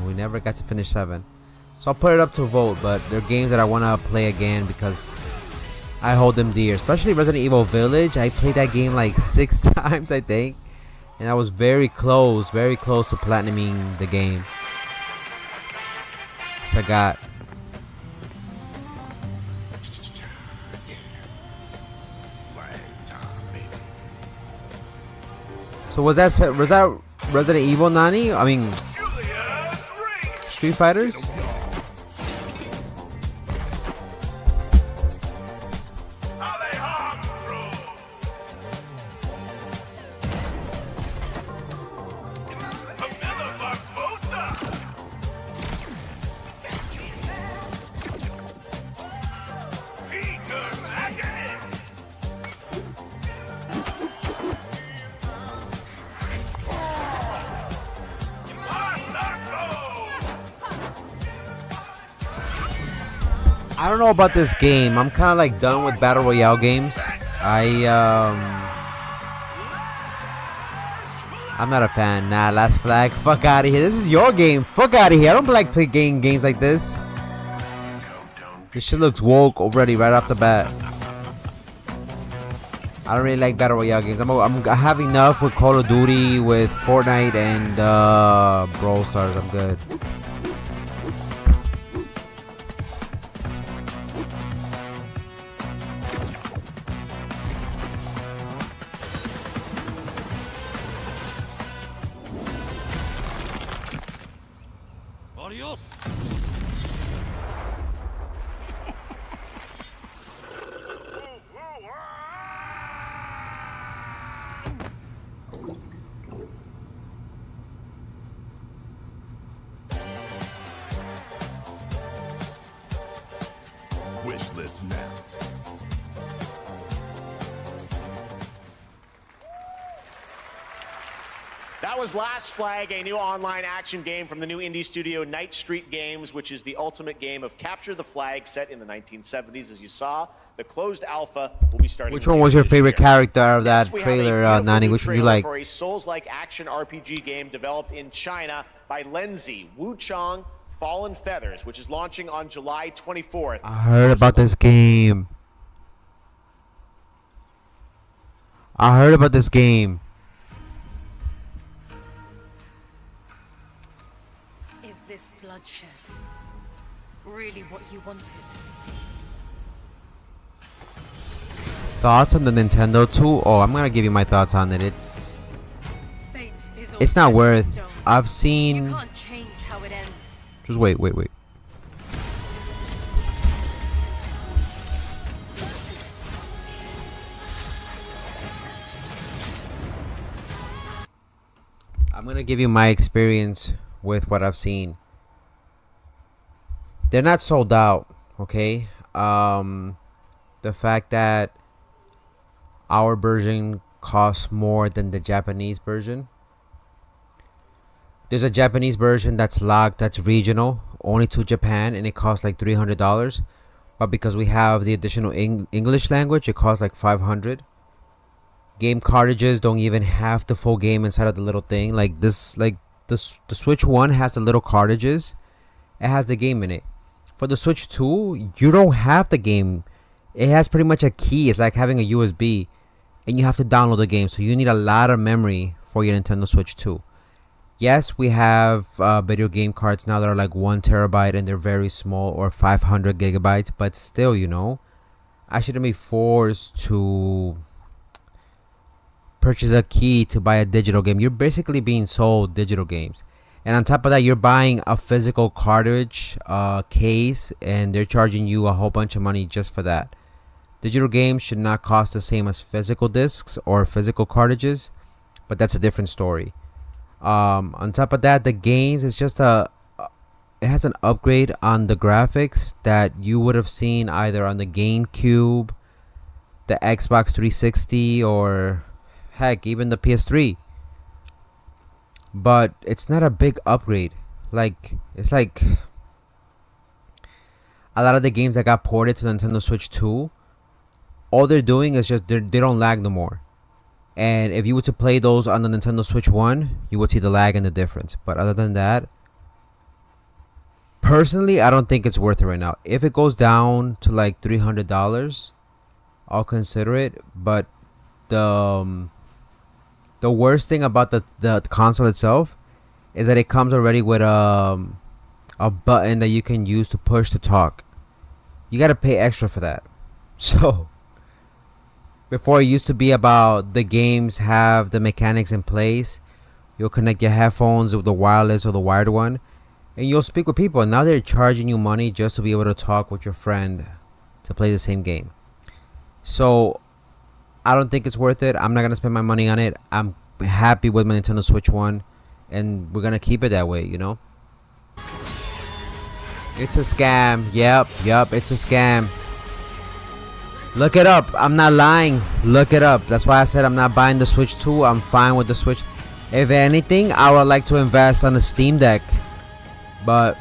So I'll put it up to vote. But they're games that I wanna play again because I hold them dear. Especially Resident Evil Village. I played that game like 6 times, I think, and I was very close to platinuming the game. Sagat. So was that Resident Evil, Nani? I mean, Street Fighters? I don't know about this game. I'm kind of like done with battle royale games. I'm not a fan. Nah, Last Flag. Fuck out of here. This is your game. Fuck out of here. I don't like playing games like this. This shit looks woke already right off the bat. I don't really like battle royale games. I have enough with Call of Duty, with Fortnite, and Brawl Stars. I'm good. Wish list now. That was Last Flag, a new online action game from the new indie studio Night Street Games, which is the ultimate game of capture the flag set in the 1970s. As you saw, the closed alpha will be starting. Which one was your favorite character of that trailer, Nani? Which one you like? For a Souls-like action RPG game developed in China by Lenzi Wuchang Fallen Feathers, which is launching on July 24th. I heard about this game. I heard about this game. Is this bloodshed really what you wanted? Thoughts on the Nintendo 2? Oh, I'm gonna give you my thoughts on it. It's not worth. I've seen. You can't change how it ends. Just wait. I'm gonna give you my experience with what I've seen. They're not sold out, okay? The fact that our version costs more than the Japanese version. There's a Japanese version that's locked, that's regional, only to Japan, and it costs like $300. But because we have the additional English language, it costs like $500. Game cartridges don't even have the full game inside of the little thing. Like this, like the Switch 1 has the little cartridges. It has the game in it. For the Switch 2, you don't have the game. It has pretty much a key. It's like having a USB, and you have to download the game. So you need a lot of memory for your Nintendo Switch 2. Yes, we have video game cards now that are like 1 terabyte and they're very small, or 500 gigabytes. But still, you know, I shouldn't be forced to purchase a key to buy a digital game. You're basically being sold digital games. And on top of that, you're buying a physical cartridge case, and they're charging you a whole bunch of money just for that. Digital games should not cost the same as physical discs or physical cartridges, but that's a different story. On top of that, the games is just it has an upgrade on the graphics that you would have seen either on the GameCube, the Xbox 360, or heck, even the PS3. But it's not a big upgrade. Like, it's like a lot of the games that got ported to the Nintendo Switch 2, all they're doing is just they don't lag no more. And if you were to play those on the Nintendo Switch 1, you would see the lag and the difference. But other than that, personally, I don't think it's worth it right now. If it goes down to like $300, I'll consider it. But the worst thing about the console itself is that it comes already with a button that you can use to push to talk. You gotta pay extra for that. So before, it used to be about the games have the mechanics in place. You'll connect your headphones with the wireless or the wired one, and you'll speak with people. Now they're charging you money just to be able to talk with your friend to play the same game. So I don't think it's worth it. I'm not gonna spend my money on it. I'm happy with my Nintendo Switch 1, and we're gonna keep it that way, you know. It's a scam. Yep, it's a scam. Look it up. I'm not lying. Look it up. That's why I said I'm not buying the Switch 2. I'm fine with the Switch. If anything, I would like to invest on the Steam Deck. But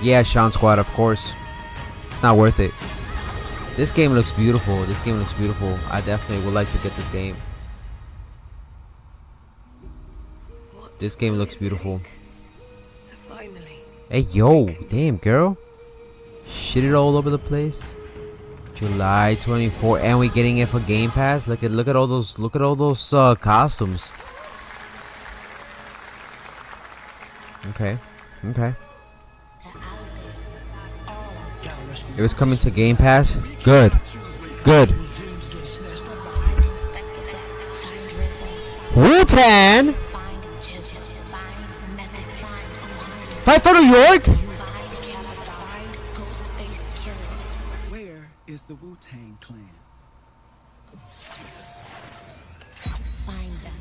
yeah, Sean Squad, of course. It's not worth it. This game looks beautiful. I definitely would like to get this game. This game looks beautiful. Hey, yo. Damn, girl. Shit it all over the place. July 24, and we're getting it for Game Pass. Look at all those costumes. Okay. If it's coming to Game Pass, good. Wu-Tang! Fight for New York? Where is the Wu-Tang Clan? Find them.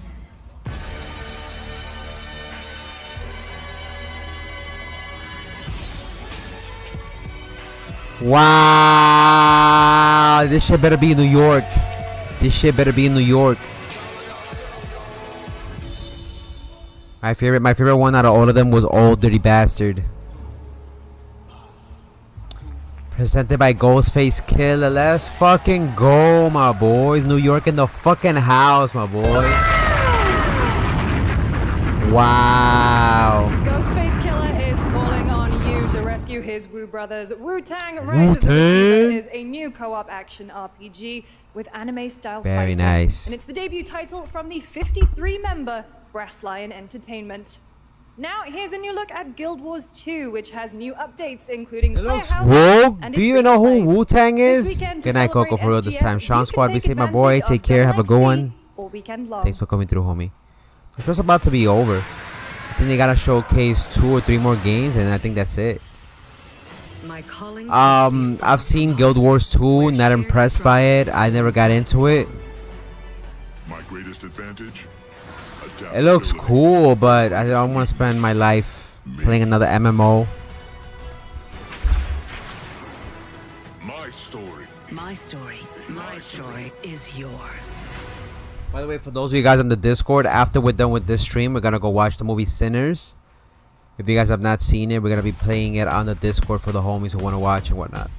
Wow, this shit better be in New York. My favorite one out of all of them was Old Dirty Bastard. Presented by Ghostface Killer. Let's fucking go, my boys. New York in the fucking house, my boy. Wow. Ghostface Killer is calling on you to rescue his is Wu Brothers. Wu-Tang Rise of the Receiver is a new co-op action RPG with anime-style Very fighting. nice. And it's the debut title from the 53-member Brass Lion Entertainment. Now, here's a new look at Guild Wars 2, which has new updates, including player housing Whoa, and do is you free know to who play. Wu-Tang This is? weekend, Good to night, Coco, celebrate for real this SGF, time. Sean you Squad, can be take safe, my boy. advantage Take of care, have a good XP one. all weekend long. Thanks for coming through, homie. The show's about to be over. I think they gotta showcase 2 or 3 more games, and I think that's it. My calling I've seen Guild Wars 2, not impressed by it. I never got into it. My greatest advantage? It looks cool, but I don't want to spend my life playing another MMO. My story. My story. My story is yours. By the way, for those of you guys on the Discord, after we're done with this stream, we're gonna go watch the movie Sinners. If you guys have not seen it, we're gonna be playing it on the Discord for the homies who want to watch and whatnot.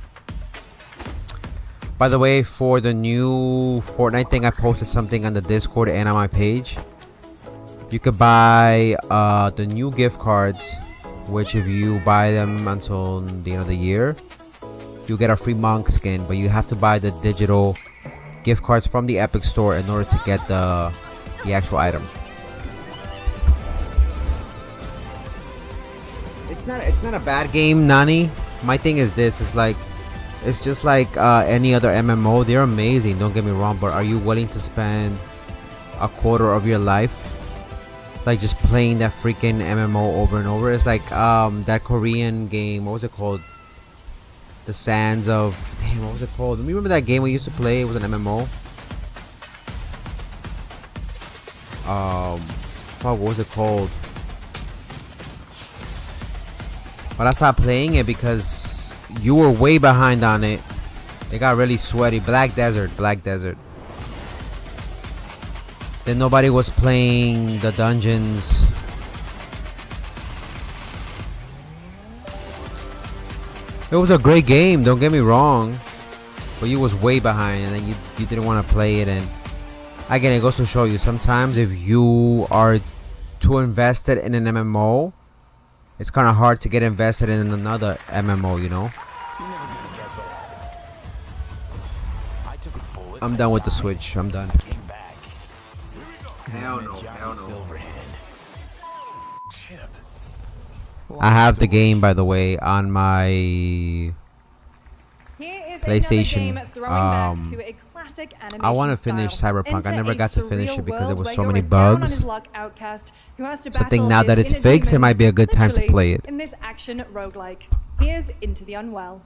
By the way, for the new Fortnite thing, I posted something on the Discord and on my page. You could buy the new gift cards, which if you buy them until the end of the year, you get a free monk skin, but you have to buy the digital gift cards from the Epic Store in order to get the actual item. It's not a bad game, Nani. My thing is this: it's just like any other MMO. They're amazing, don't get me wrong, but are you willing to spend a quarter of your life like just playing that freaking MMO over and over? It's like that Korean game. What was it called? The Sands of... Damn, what was it called? Remember that game we used to play? It was an MMO. Fuck, what was it called? But I stopped playing it because you were way behind on it. It got really sweaty. Black Desert. Then nobody was playing the dungeons. It was a great game, don't get me wrong, but you was way behind, and then you didn't want to play it. And again, it goes to show you, sometimes if you are too invested in an MMO, it's kind of hard to get invested in another MMO, you know. I'm done with the Switch. I'm done. Hell no. I have the game, by the way, on my PlayStation. I want to finish Cyberpunk. I never got to finish it because there was so many bugs. So I think now that it's fixed, it might be a good time to play it. In this action roguelike, here's Into the Unwell.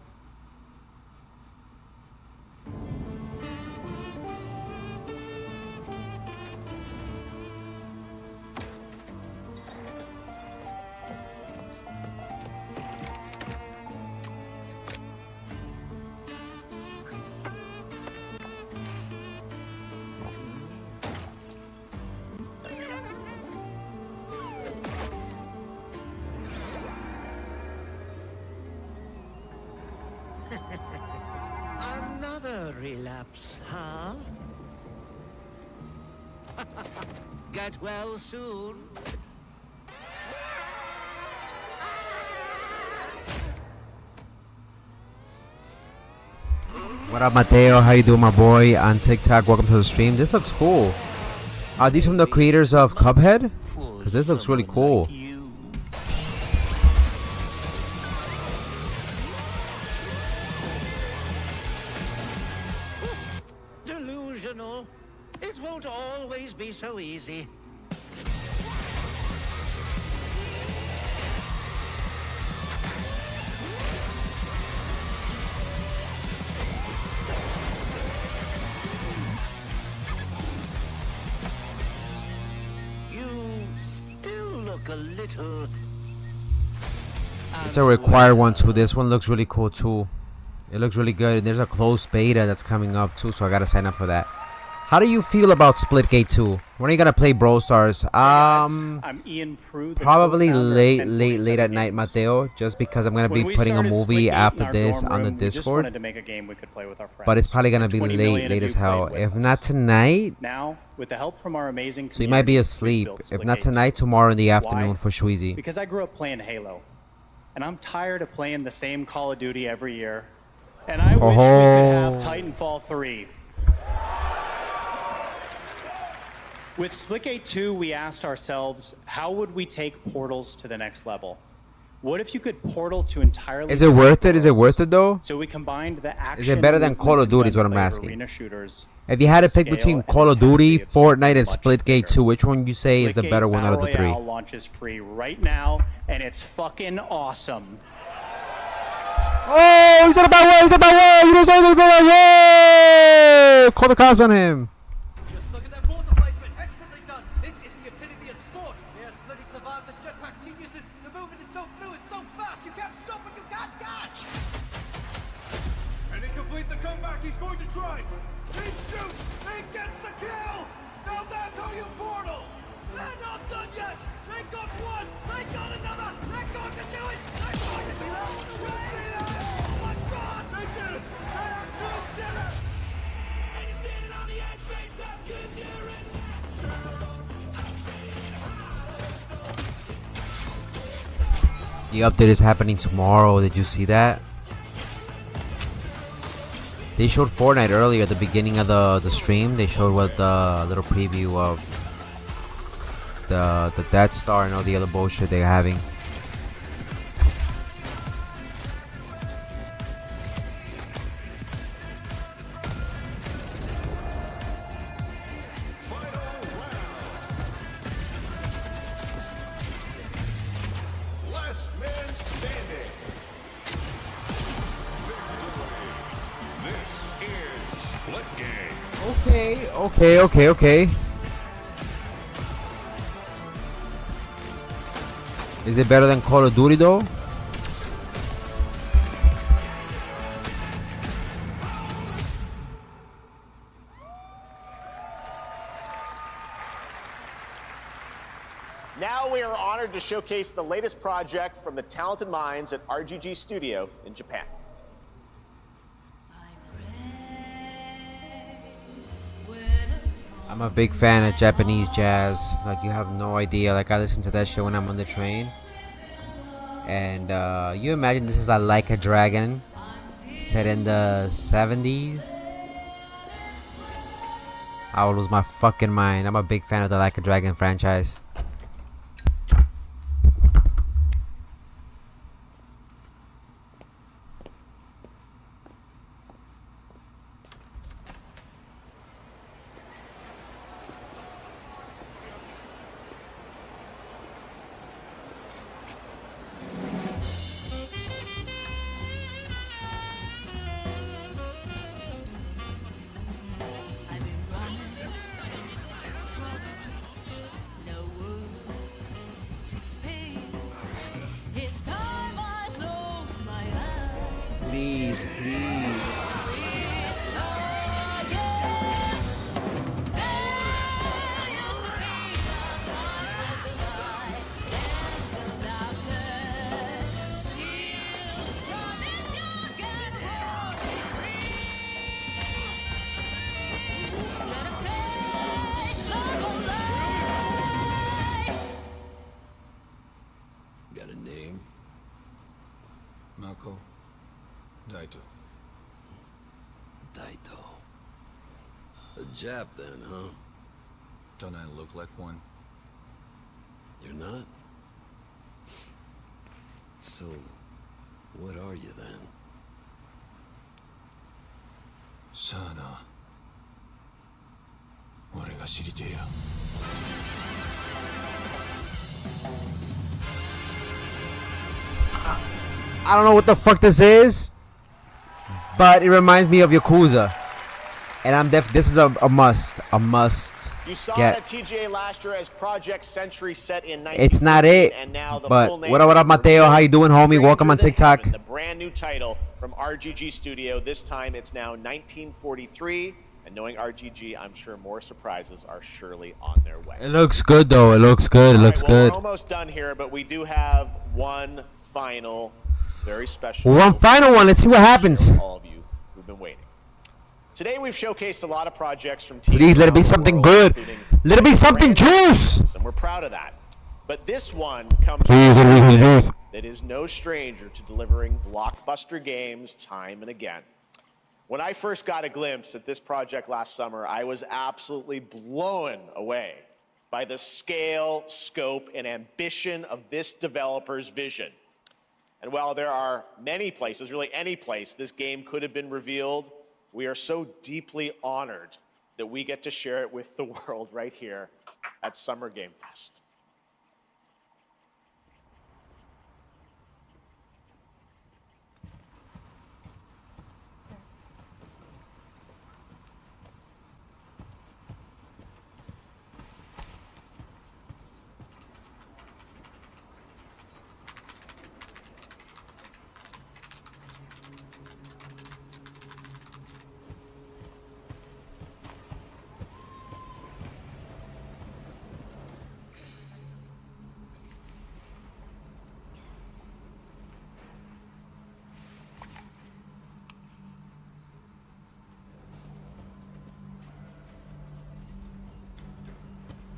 Another relapse, huh? Get well soon. What up, Mateo? How you doing, my boy? On TikTok, welcome to the stream. This looks cool. Are these from the creators of Cuphead? Because this looks really cool. Delusional. It won't always be so easy. A little. It's a required one too. This one looks really cool too. It looks really good. And there's a closed beta that's coming up too, so I gotta sign up for that. How do you feel about Splitgate 2? When are you gonna play Brawl Stars? I'm Ian Prue, probably late at night, Mateo. Just because I'm gonna be putting a movie after this on the Discord. To make a game we could play with our friends. But it's probably gonna be late as hell. If not tonight. Now, with the help from our amazing So you might be asleep. If not tonight, tomorrow in the afternoon for Shweezy. Because I grew up playing Halo. and I'm tired of playing the same Call of Duty every year. And I wish we could have Titanfall 3. With Splitgate 2, we asked ourselves, how would we take Portals to the next level? What if you could portal to entirely... Is it worth it? Is it worth it though? So we combined the action... Is it better than Call of Duty is what I'm asking. Arena shooters, if you had to pick between Call of Duty, Fortnite, and Splitgate 2, which one you say is the better one out of the three? Battle Royale launches free right now, and it's fucking awesome. Oh, he's on a bad way! He's on a bad way! You don't say anything about way! Call the cops on him. Just look at that water placement. Expertly done. This is the epitome of sport. They are splitting savants and jetpack geniuses. The movement is so fluid, so fast. You can't stop it. You can't catch. And he complete the comeback. He's going to try. He shoots. He gets the kill. Now that's how you portal. They're not done yet. They got one. They got another. They're going to do it. They're going to do it all the way. Oh my God! They did it. They actually did it. And you're standing on the edge, face up, 'cause you're in natural. The update is happening tomorrow. Did you see that? They showed Fortnite earlier at the beginning of the stream. They showed what the little preview of the Death Star and all the other bullshit they're having. Last man standing. Victory. This is Split Game. Okay. Is it better than Call of Duty though? Now we are honored to showcase the latest project from the talented minds at RGG Studio in Japan. I'm a big fan of Japanese jazz. Like, you have no idea. Like, I listen to that shit when I'm on the train. And you imagine this is like a Dragon set in the 70s. I will lose my fucking mind. I'm a big fan of the Like a Dragon franchise. Please. Got a name? Mako. Daito. Daito. A Jap then, huh? Don't I look like one? You're not? So, what are you then? Sana. 俺が知りてえや。I don't know what the fuck this is, but it reminds me of Yakuza, and this is a must You saw get. that TGA last year as Project Century set in 19. It's not it, and now the but full name what up, Mateo? How you doing, homie? Welcome on TikTok. The brand new title from RGG Studio. This time it's now 1943, and knowing RGG, I'm sure more surprises are surely on their way. It looks good though. It looks good. It looks good. We're almost done here, but we do have one final, very special. One final one. Let's see what happens. All of you who've been waiting. Today we've showcased a lot of projects from teams. Please let it be something good. Let it be something juice. And we're proud of that. But this one comes Please let it be something juice. that is no stranger to delivering blockbuster games time and again. When I first got a glimpse at this project last summer, I was absolutely blown away by the scale, scope, and ambition of this developer's vision. And while there are many places, really any place, this game could have been revealed, we are so deeply honored that we get to share it with the world right here at Summer Game Fest.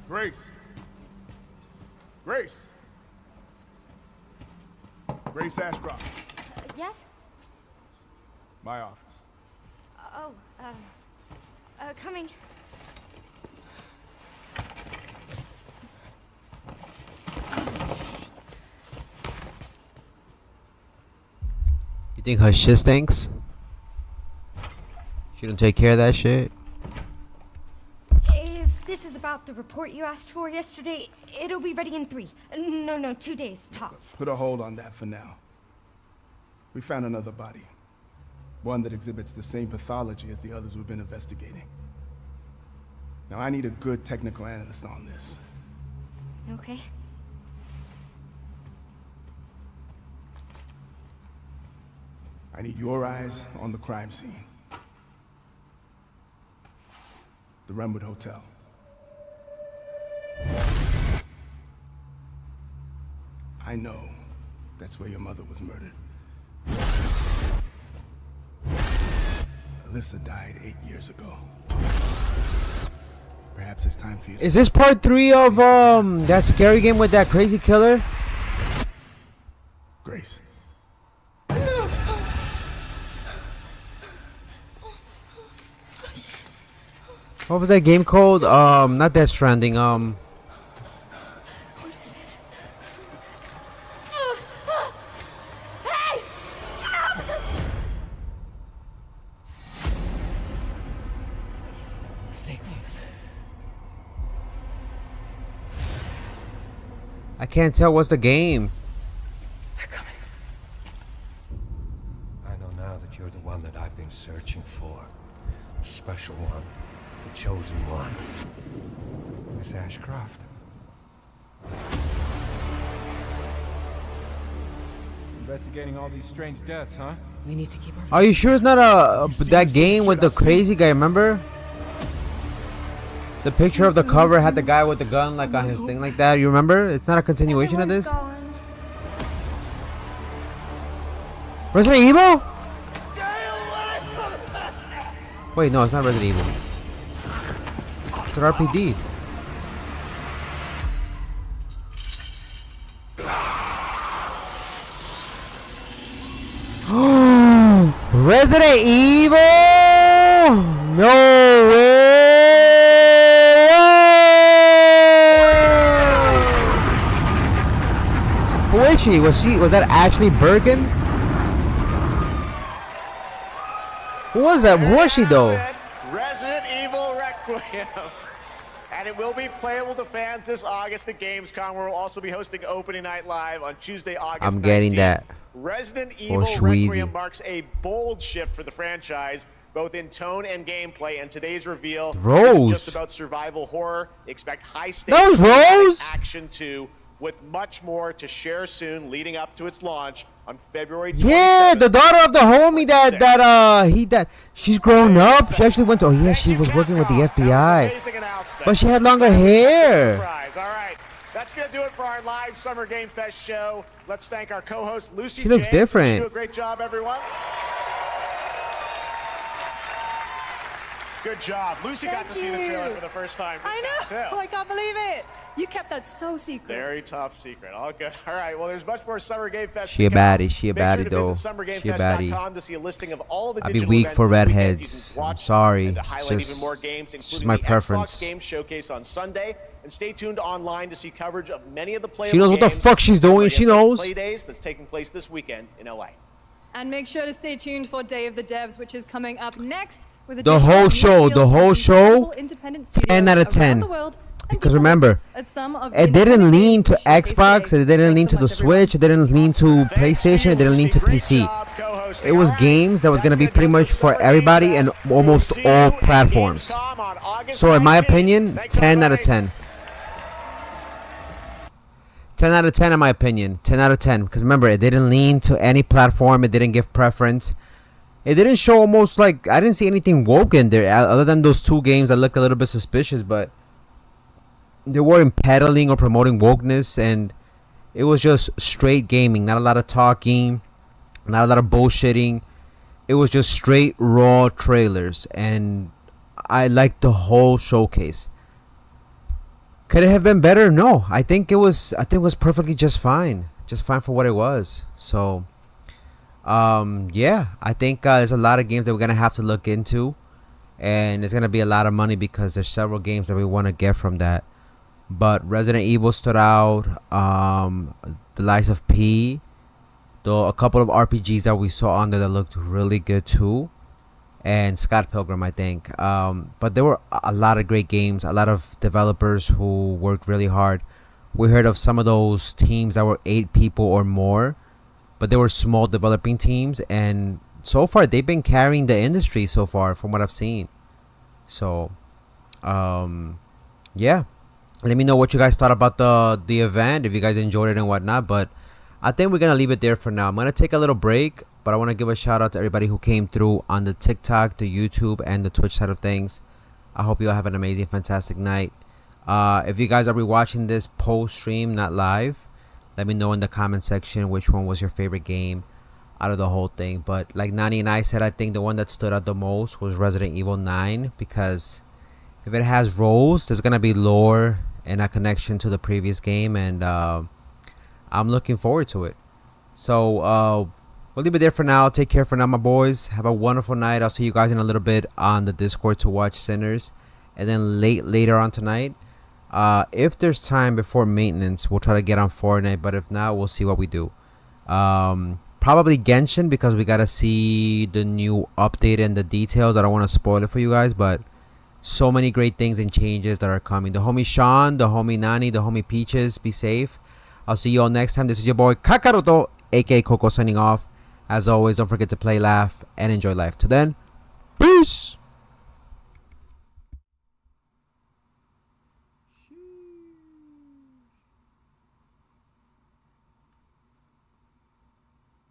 Grace. Grace. Grace Ashcroft. Yes? My office. Oh, coming. You think her shit stinks? She don't take care of that shit? If this is about the report you asked for yesterday, it'll be ready in 3. No, 2 days, tops. Put a hold on that for now. We found another body. One that exhibits the same pathology as the others we've been investigating. Now I need a good technical analyst on this. Okay. I need your eyes on the crime scene. The Renwood Hotel. I know that's where your mother was murdered. Alyssa died 8 years ago. Perhaps it's time for you to... Is this part 3 of that scary game with that crazy killer? Grace. What was that game called? Not Death Stranding. Hey! Stay close. I can't tell what's the game. I know now that you're the one that I've been searching for. The special one. The chosen one. Miss Ashcroft. Investigating all these strange deaths, huh? We need to keep our... Are you sure it's not that game with the crazy guy? Remember? The picture of the cover had the guy with the gun like on his thing like that. You remember? It's not a continuation of this. Resident Evil? Wait, no, it's not Resident Evil. It's an RPD. Resident Evil? No way! Who is she? Was that Ashley Birkin? Who was that? Who was she though? Resident Evil Requiem. And it will be playable to fans this August at Gamescom, where we'll also be hosting Opening Night Live on Tuesday, August 19th. I'm getting that. Resident Evil Requiem marks a bold shift for the franchise, both in tone and gameplay, and today's reveal isn't just about survival horror. Expect high-stakes action too, with much more to share soon leading up to its launch on February 27th. Yeah, the daughter of the homie that she's grown up. She actually went to, she was working with the FBI. But she had longer hair. Surprise. All right. That's going to do it for our live Summer Game Fest show. Let's thank our co-host, Lucy She looks James. different. You do a great job, everyone. Good job. Lucy got to see the trailer for the first time. I know. I can't believe it. You kept that so secret. Very top secret. All good. All right. Well, there's much more Summer Game Fest. She a baddie. She a baddie, Make though. sure to visit She a baddie. summergamefest.com to see a listing of all the I'd be digital weak events for this weekend. You redheads. can watch I'm sorry. and to It's highlight just, even more games, it's including my the preference. Xbox Game Showcase on Sunday. And stay tuned online to see coverage of many of the playable She knows what the games fuck she's doing. She knows. Play days that's taking place this weekend in LA. And make sure to stay tuned for Day of the Devs, which is coming up next. With The whole show, 10 out of 10. Because remember, it didn't lean to Xbox, it didn't lean to the Switch, it didn't lean to PlayStation, it didn't lean to PC. It was games that was going to be pretty much for everybody and almost all platforms. So in my opinion, 10 out of 10. 10 out of 10 in my opinion. 10 out of 10. Because remember, it didn't lean to any platform, it didn't give preference. It didn't show almost like, I didn't see anything woke in there other than those 2 games that look a little bit suspicious, but they weren't peddling or promoting wokeness, and it was just straight gaming. Not a lot of talking, not a lot of bullshitting. It was just straight raw trailers, and I liked the whole showcase. Could it have been better? No, I think it was perfectly just fine for what it was. So yeah, I think there's a lot of games that we're gonna have to look into, and it's gonna be a lot of money because there's several games that we want to get from that. But Resident Evil stood out, the Lies of P, though a couple of RPGs that we saw on there that looked really good too, and Scott Pilgrim, I think. But there were a lot of great games, a lot of developers who worked really hard. We heard of some of those teams that were 8 people or more, but they were small developing teams, and so far they've been carrying the industry so far from what I've seen. So yeah, let me know what you guys thought about the event, if you guys enjoyed it and whatnot. But I think we're gonna leave it there for now. I'm gonna take a little break, but I want to give a shout out to everybody who came through on the TikTok, the YouTube, and the Twitch side of things. I hope you all have an amazing, fantastic night. If you guys are rewatching this post stream, not live, let me know in the comment section which one was your favorite game out of the whole thing. But like Nani and I said, I think the one that stood out the most was Resident Evil 9, because if it has Rose, there's gonna be lore and a connection to the previous game, and I'm looking forward to it. So we'll leave it there for now. Take care for now, my boys. Have a wonderful night. I'll see you guys in a little bit on the Discord to watch Sinners, and then later on tonight, if there's time before maintenance, we'll try to get on Fortnite, but if not, we'll see what we do. Probably Genshin, because we gotta see the new update and the details. I don't want to spoil it for you guys, but so many great things and changes that are coming. The homie Sean, the homie Nani, the homie Peaches, be safe. I'll see you all next time. This is your boy Kakaroto, aka Coco, signing off. As always, don't forget to play, laugh, and enjoy life. Till then, peace.